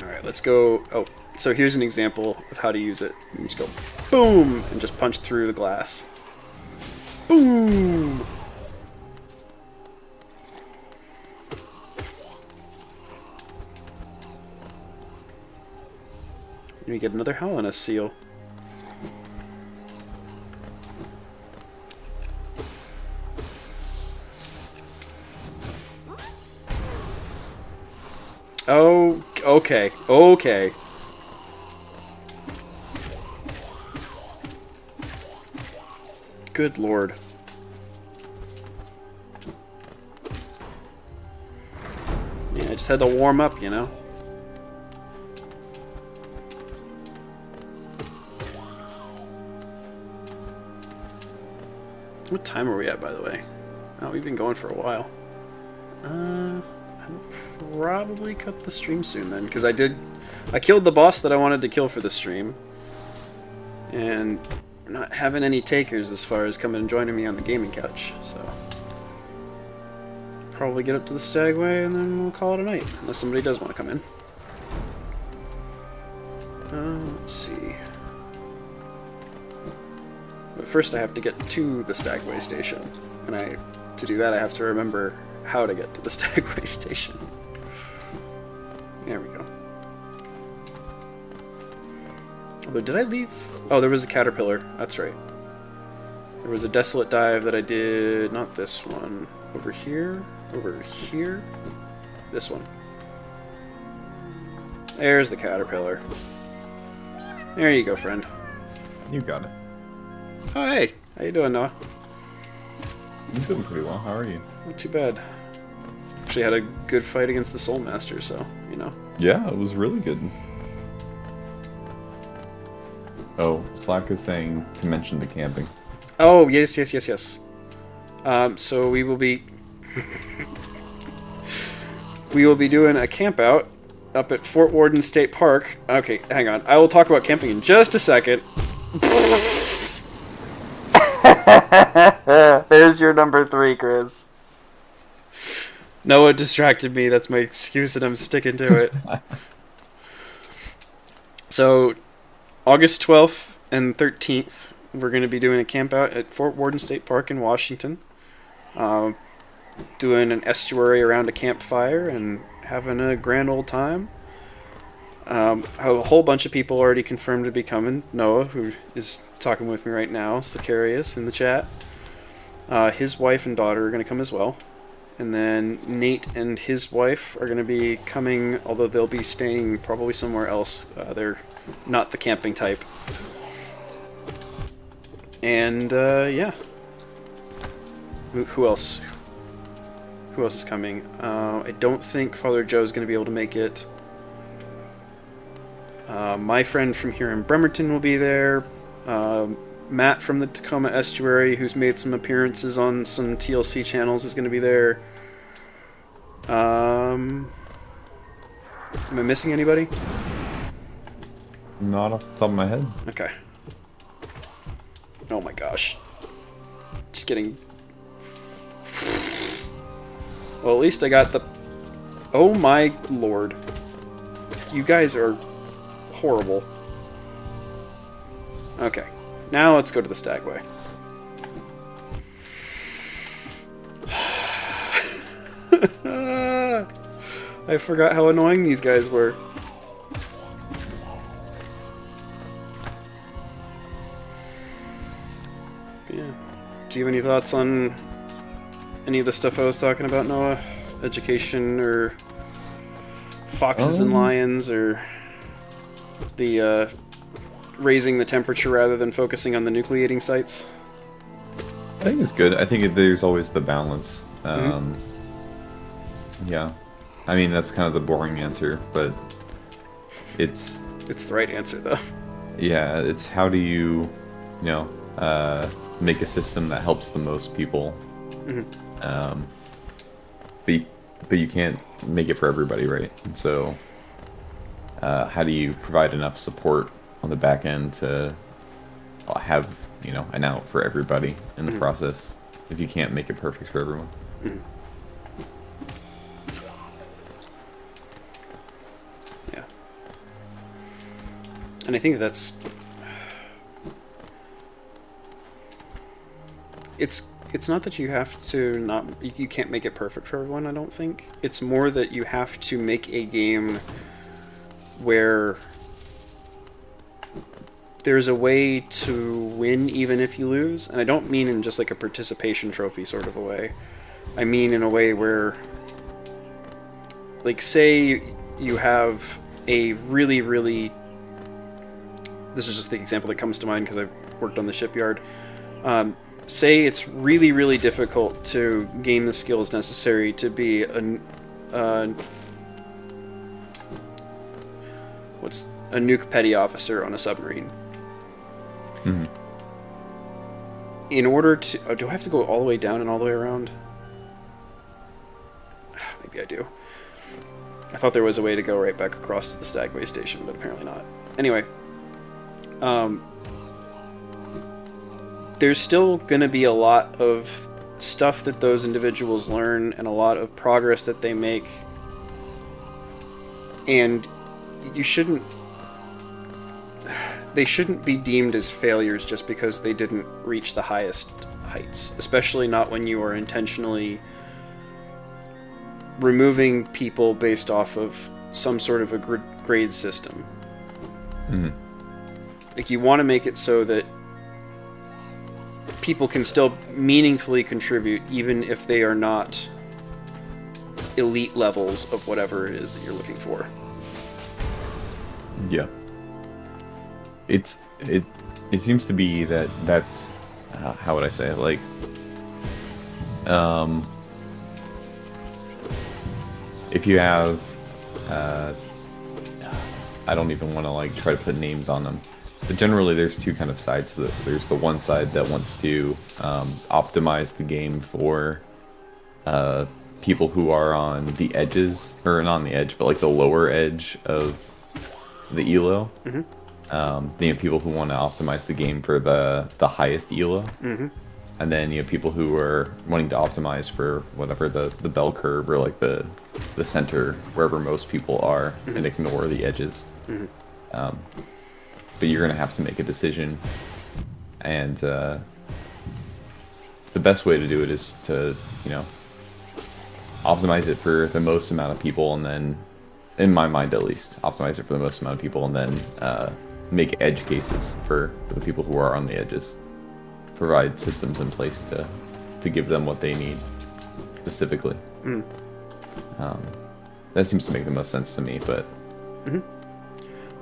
Alright, let's go... Oh, so here's an example of how to use it. You just go boom and just punch through the glass. Boom! And we get another Hallowness seal. Oh, okay, okay. Good lord. Yeah, I just had to warm up, you know? What time are we at, by the way? Oh, we've been going for a while. I'll probably cut the stream soon then, because I killed the boss that I wanted to kill for the stream. And we're not having any takers as far as coming and joining me on the gaming couch, so probably get up to the Stagway and then we'll call it a night, unless somebody does want to come in. Let's see. But first I have to get to the Stagway station, and to do that I have to remember how to get to the Stagway station. There we go. Although, did I leave? Oh, there was a caterpillar. That's right. There was a Desolate Dive that I did. Not this one. Over here. Over here. This one. There's the caterpillar. There you go, friend. You got it. Oh, hey. How you doing, Noah? I'm doing pretty well. How are you? Not too bad. Actually had a good fight against the Soul Master, so, you know. Yeah, it was really good. Oh, Slack is saying to mention the camping. Oh, yes. So we will be... we will be doing a camp out up at Fort Worden State Park. Okay, hang on. I will talk about camping in just a second. There's your number 3, Chris. Noah distracted me. That's my excuse, and I'm sticking to it. So, August 12th and 13th, we're going to be doing a camp out at Fort Worden State Park in Washington. Doing an estuary around a campfire and having a grand old time. A whole bunch of people already confirmed to be coming. Noah, who is talking with me right now, Sicarius in the chat. His wife and daughter are going to come as well. And then Nate and his wife are going to be coming, although they'll be staying probably somewhere else. They're not the camping type. And, yeah. Who else? Who else is coming? I don't think Father Joe's going to be able to make it. My friend from here in Bremerton will be there. Matt from the Tacoma Estuary, who's made some appearances on some TLC channels, is going to be there. Am I missing anybody? Not off the top of my head. Okay. Oh my gosh. Just getting... Well, at least I got the... Oh my lord. You guys are horrible. Okay. Now let's go to the Stagway. I forgot how annoying these guys were. But yeah. Do you have any thoughts on any of the stuff I was talking about, Noah? Education, or foxes and lions, or the raising the temperature rather than focusing on the nucleating sites? I think it's good. I think there's always the balance. Yeah. I mean, that's kind of the boring answer, but it's the right answer, though. Yeah, it's how do you make a system that helps the most people. But you can't make it for everybody, right? And so how do you provide enough support on the back end to have an out for everybody in the process if you can't make it perfect for everyone? Yeah. And I think that's... It's not that you have to not... You can't make it perfect for everyone, I don't think. It's more that you have to make a game where there's a way to win even if you lose. And I don't mean in just like a participation trophy sort of a way. I mean in a way where... Like, say you have a really, really... This is just the example that comes to mind because I've worked on the shipyard. Say it's really, really difficult to gain the skills necessary to be a nuke petty officer on a submarine. In order to... do I have to go all the way down and all the way around? Maybe I do. I thought there was a way to go right back across to the Stagway station, but apparently not. Anyway. There's still going to be a lot of stuff that those individuals learn and a lot of progress that they make. And you shouldn't... They shouldn't be deemed as failures just because they didn't reach the highest heights. Especially not when you are intentionally removing people based off of some sort of a grade system. Like, you want to make it so that people can still meaningfully contribute even if they are not elite levels of whatever it is that you're looking for. Yeah. It seems to be that's how would I say it? Like, if you have I don't even want to like try to put names on them, but generally there's two kind of sides to this. There's the one side that wants to optimize the game for people who are on the edges, or not on the edge, but like the lower edge of the elo. You have people who want to optimize the game for the highest elo. And then you have people who are wanting to optimize for whatever the bell curve, or like the center, wherever most people are, and ignore the edges. But you're going to have to make a decision. And the best way to do it is to, optimize it for the most amount of people, and then, in my mind at least, optimize it for the most amount of people, and then make edge cases for the people who are on the edges. Provide systems in place to give them what they need specifically. That seems to make the most sense to me, but...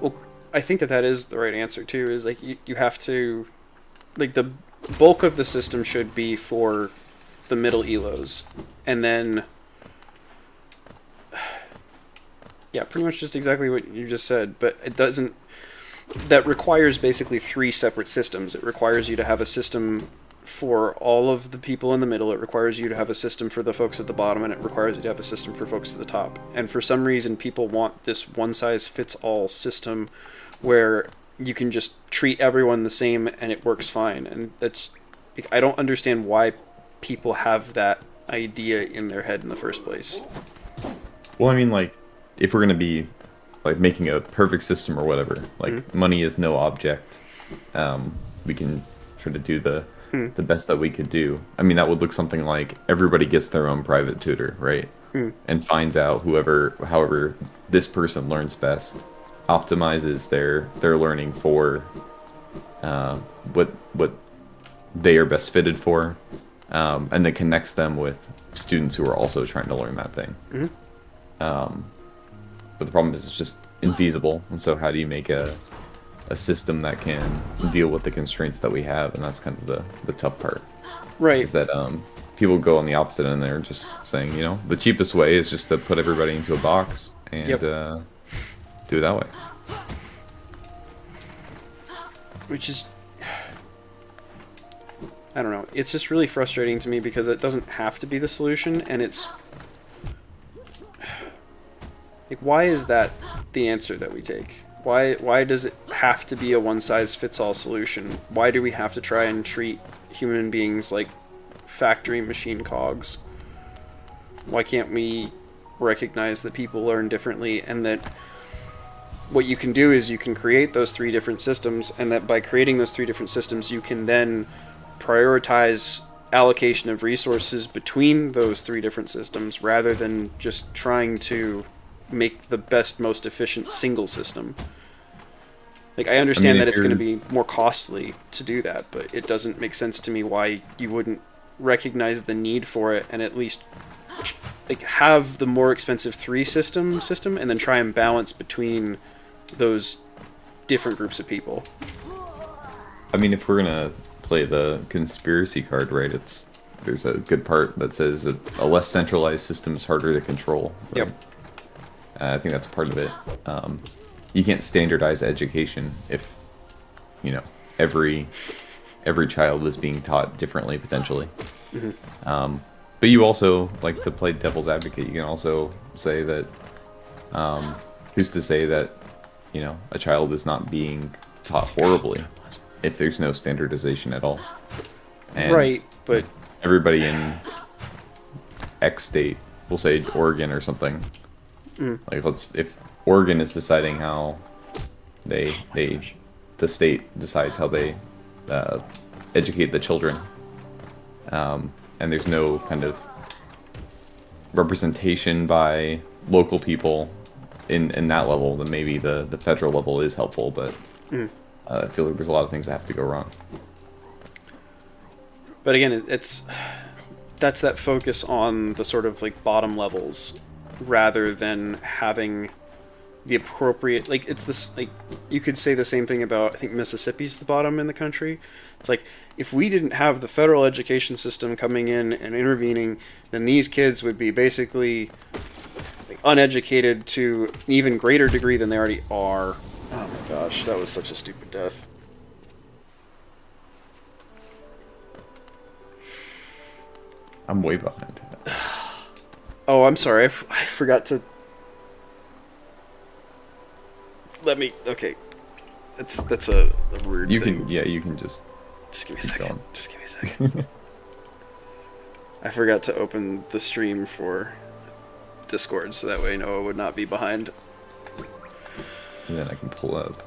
Well, I think that is the right answer, too, is, like, you have to... Like, the bulk of the system should be for the middle elos, and then... Yeah, pretty much just exactly what you just said, but it doesn't... That requires basically 3 separate systems. It requires you to have a system for all of the people in the middle, it requires you to have a system for the folks at the bottom, and it requires you to have a system for folks at the top. And for some reason, people want this one-size-fits-all system where you can just treat everyone the same and it works fine. And that's... I don't understand why people have that idea in their head in the first place. Well, I mean, like, if we're going to be like making a perfect system or whatever, like money is no object, we can try to do the best that we could do. I mean, that would look something like everybody gets their own private tutor, right? And finds out however this person learns best, optimizes their learning for what they are best fitted for, and then connects them with students who are also trying to learn that thing. But the problem is it's just infeasible, and so how do you make a system that can deal with the constraints that we have? And that's kind of the tough part. Right. Is that people go on the opposite end. They're just saying, the cheapest way is just to put everybody into a box and do it that way. Which is... I don't know. It's just really frustrating to me because it doesn't have to be the solution, and it's... Like, why is that the answer that we take? Why does it have to be a one-size-fits-all solution? Why do we have to try and treat human beings like factory machine cogs? Why can't we recognize that people learn differently, and that what you can do is you can create those 3 different systems, and that by creating those 3 different systems you can then prioritize allocation of resources between those 3 different systems rather than just trying to make the best, most efficient single system. Like, I understand that it's going to be more costly to do that, but it doesn't make sense to me why you wouldn't recognize the need for it and at least like have the more expensive 3 system and then try and balance between those different groups of people. I mean, if we're gonna play the conspiracy card, right, there's a good part that says a less centralized system is harder to control. Right? Yep. I think that's part of it. You can't standardize education if, every child is being taught differently, potentially. But you also, like, to play devil's advocate, you can also say that, who's to say that, a child is not being taught horribly if there's no standardization at all. And right, but... everybody in X state, we'll say Oregon or something, like, if Oregon is deciding how the state decides how they educate the children, and there's no kind of representation by local people in that level, then maybe the federal level is helpful, but it feels like there's a lot of things that have to go wrong. But again, that's that focus on the sort of like bottom levels rather than having the appropriate, like, it's this, like, you could say the same thing about, I think Mississippi's the bottom in the country. It's like, if we didn't have the federal education system coming in and intervening, then these kids would be basically like, uneducated to an even greater degree than they already are. Oh my gosh, that was such a stupid death. I'm way behind. Oh, I'm sorry. I forgot to. Let me. Okay. That's a weird You thing. can, yeah, you can just. Just give me a keep second. going. Just give me a second. I forgot to open the stream for Discord, so that way Noah would not be behind. And then I can pull up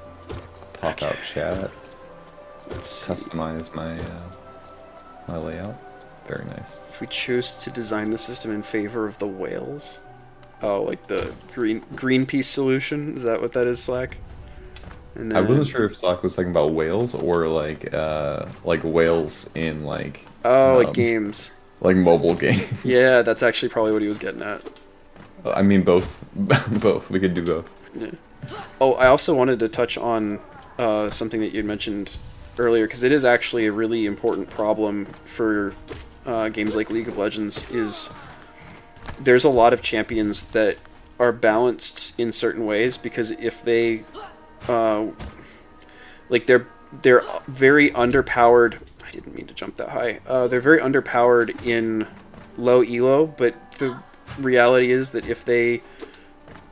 pop-out chat. Let's Customize my my layout. Very nice. If we choose to design the system in favor of the whales, oh, like the Greenpeace solution, is that what that is, Slack? And then, I wasn't sure if Slack was talking about whales or like whales in like like games, like mobile games. Yeah, that's actually probably what he was getting at. I mean both, both. We could do both. Yeah. Oh, I also wanted to touch on something that you had mentioned earlier, because it is actually a really important problem for games like League of Legends. Is there's a lot of champions that are balanced in certain ways, because if they like they're very underpowered. I didn't mean to jump that high. They're very underpowered in low elo, but the reality is that if they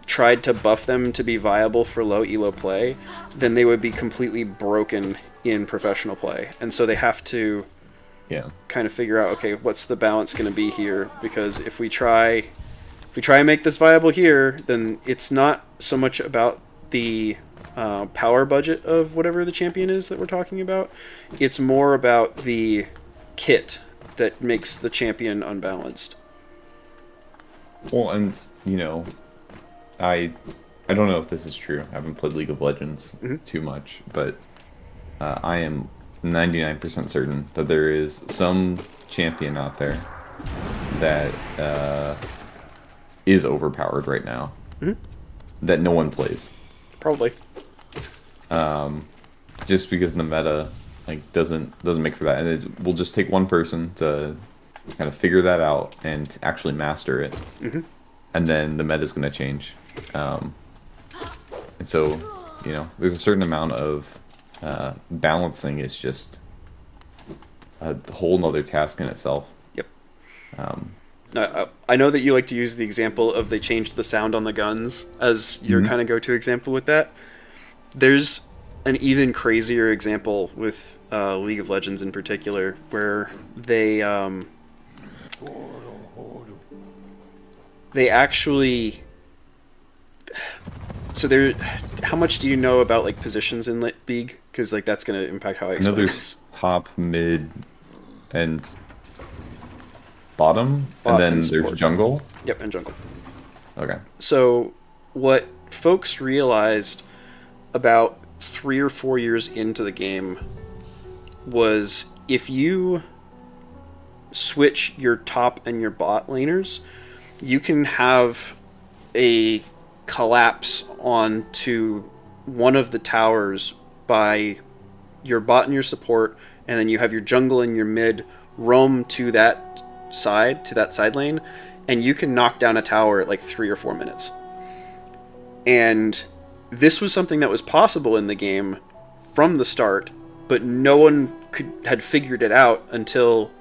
tried to buff them to be viable for low elo play, then they would be completely broken in professional play. And so they have to kind of figure out, okay, what's the balance going to be here? Because if we try and make this viable here, then it's not so much about the power budget of whatever the champion is that we're talking about. It's more about the kit that makes the champion unbalanced. Well, and you know, I don't know if this is true. I haven't played League of Legends too much, but I am 99% certain that there is some champion out there that is overpowered right now that no one plays. Probably. Just because the meta like doesn't make for that, and it will just take one person to kind of figure that out and actually master it, and then the meta is going to change. And so, you know, there's a certain amount of balancing is just a whole nother task in itself. Yep. I know that you like to use the example of they changed the sound on the guns as your kind of go-to example with that. There's an even crazier example with League of Legends in particular, where they actually... So there, how much do you know about like positions in League? Because like that's going to impact how I explain there's top, mid, and bottom, and then there's jungle. Yep, and jungle. Okay. So what folks realized about 3 or 4 years into the game was if you switch your top and your bot laners, you can have a collapse onto one of the towers by your bot and your support, and then you have your jungle and your mid roam to that side lane, and you can knock down a tower at like 3 or 4 minutes. And this was something that was possible in the game from the start, but no one had figured it out until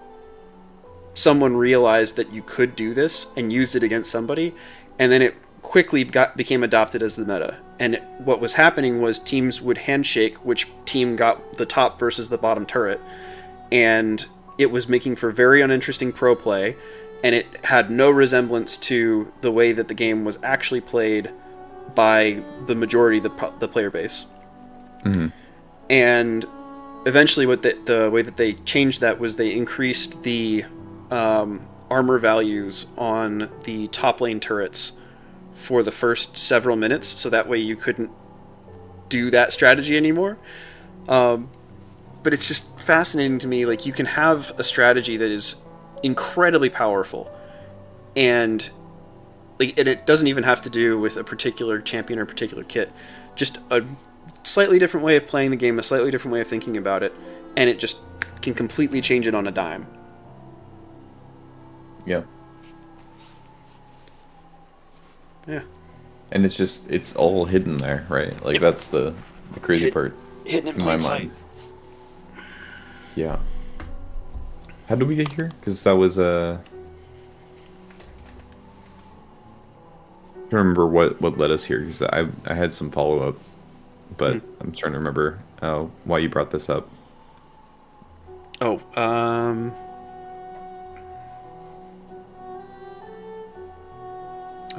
someone realized that you could do this and used it against somebody, and then it quickly became adopted as the meta. And what was happening was teams would handshake which team got the top versus the bottom turret, and it was making for very uninteresting pro play, and it had no resemblance to the way that the game was actually played by the majority of the player base. And eventually what the way that they changed that was they increased the armor values on the top lane turrets for the first several minutes, so that way you couldn't do that strategy anymore. But it's just fascinating to me, like, you can have a strategy that is incredibly powerful, and like, and it doesn't even have to do with a particular champion or a particular kit, just a slightly different way of playing the game, a slightly different way of thinking about it, and it just can completely change it on a dime. Yeah. Yeah. And it's all hidden there, right? Like, that's the crazy part hidden in my plain sight. mind. Yeah. How did we get here? Because that was to remember what led us here, because I had some follow up, but I'm trying to remember why you brought this up. Oh, I'm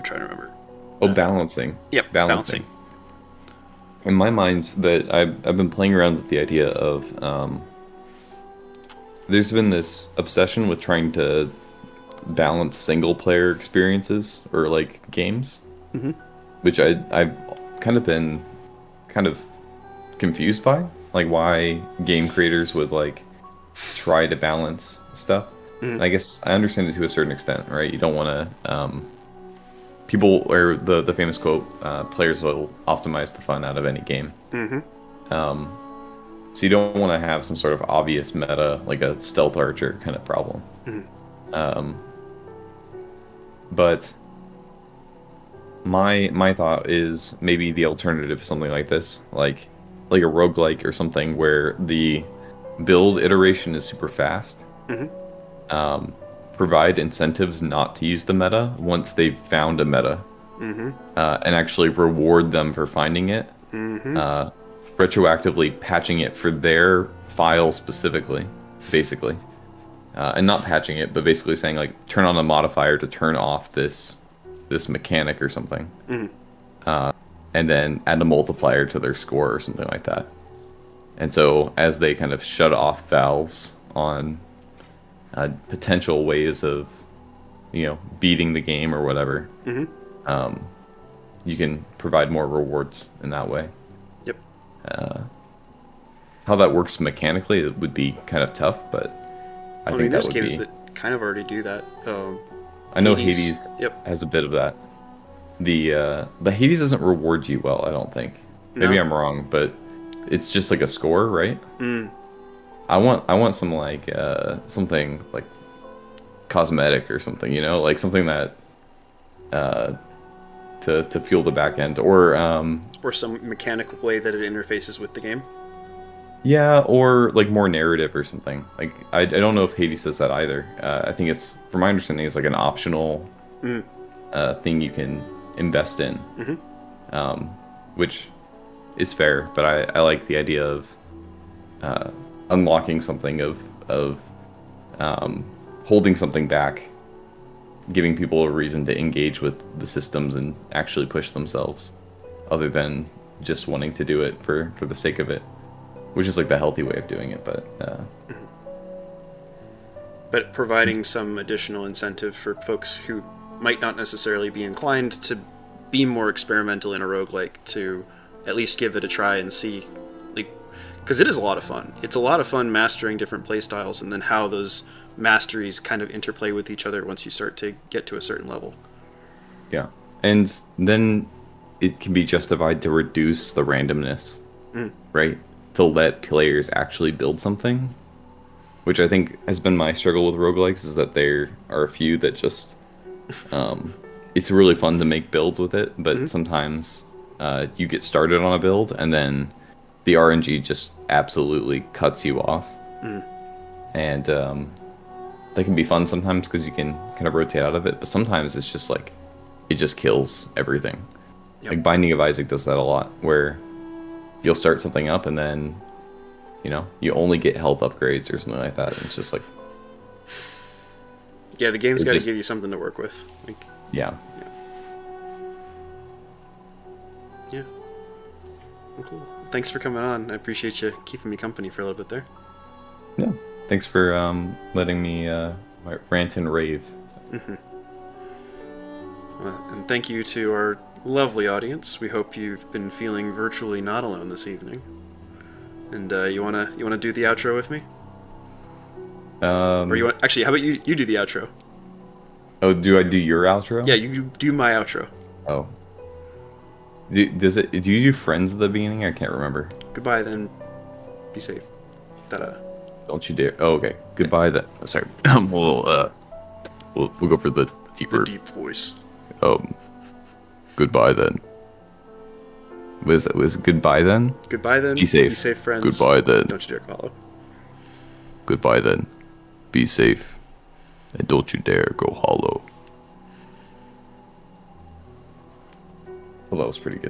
trying to remember. Balancing. Yep, balancing. In my mind, that I've been playing around with the idea of there's been this obsession with trying to balance single player experiences or like games, which I've kind of been confused by, like why game creators would like try to balance stuff. I guess I understand it to a certain extent, right? You don't want to people, or the famous quote, players will optimize the fun out of any game. So you don't want to have some sort of obvious meta, like a stealth archer kind of problem. But my thought is maybe the alternative to something like this, like a roguelike or something where the build iteration is super fast. Provide incentives not to use the meta once they've found a meta, and actually reward them for finding it, retroactively patching it for their file specifically, basically, and not patching it, but basically saying like turn on a modifier to turn off this mechanic or something, and then add a multiplier to their score or something like that. And so as they kind of shut off valves on potential ways of, beating the game or whatever, you can provide more rewards in that way. Yep. How that works mechanically, it would be kind of tough, but I think there's that would games be... that kind of already do that. I know Hades has a bit of that. But Hades doesn't reward you well, I don't think. Maybe I'm wrong, but it's just like a score, right? I want some like something like cosmetic or something, like something that to fuel the back end, or some mechanical way that it interfaces with the game. Yeah, or like more narrative or something. Like I don't know if Hades does that either. I think it's, from my understanding, it's like an optional thing you can invest in, which is fair. But I like the idea of unlocking something, of holding something back, giving people a reason to engage with the systems and actually push themselves, other than just wanting to do it for the sake of it, which is like the healthy way of doing it. But providing some additional incentive for folks who might not necessarily be inclined to be more experimental in a roguelike to at least give it a try and see, like, because it is a lot of fun. It's a lot of fun mastering different playstyles and then how those masteries kind of interplay with each other once you start to get to a certain level. Yeah, and then it can be justified to reduce the randomness, right? To let players actually build something, which I think has been my struggle with roguelikes, is that there are a few that just it's really fun to make builds with it, but sometimes you get started on a build and then the RNG just absolutely cuts you off. And they can be fun sometimes because you can kind of rotate out of it, but sometimes it's just like it just kills everything. Like Binding of Isaac does that a lot, where you'll start something up and then, you only get health upgrades or something like that. And it's just like... Yeah, the game's got to give you something to work with. Like, yeah. Yeah. Well, cool. Thanks for coming on. I appreciate you keeping me company for a little bit there. Yeah. Thanks for letting me rant and rave. Well, and thank you to our lovely audience. We hope you've been feeling virtually not alone this evening. And you wanna do the outro with me? Or you want, actually, how about you do the outro? Oh, do I do your outro? Yeah, you do my outro. Oh. Do you do friends at the beginning? I can't remember. Goodbye then. Be safe. Ta-da. Don't you dare. Oh, okay. Goodbye then. Sorry. We'll go for the deeper... The deep voice. Goodbye then. Was it goodbye then? Goodbye then. Be safe. Be safe, friends. Goodbye then. Don't you dare follow. Goodbye then. Be safe. And don't you dare go hollow. Well, that was pretty good.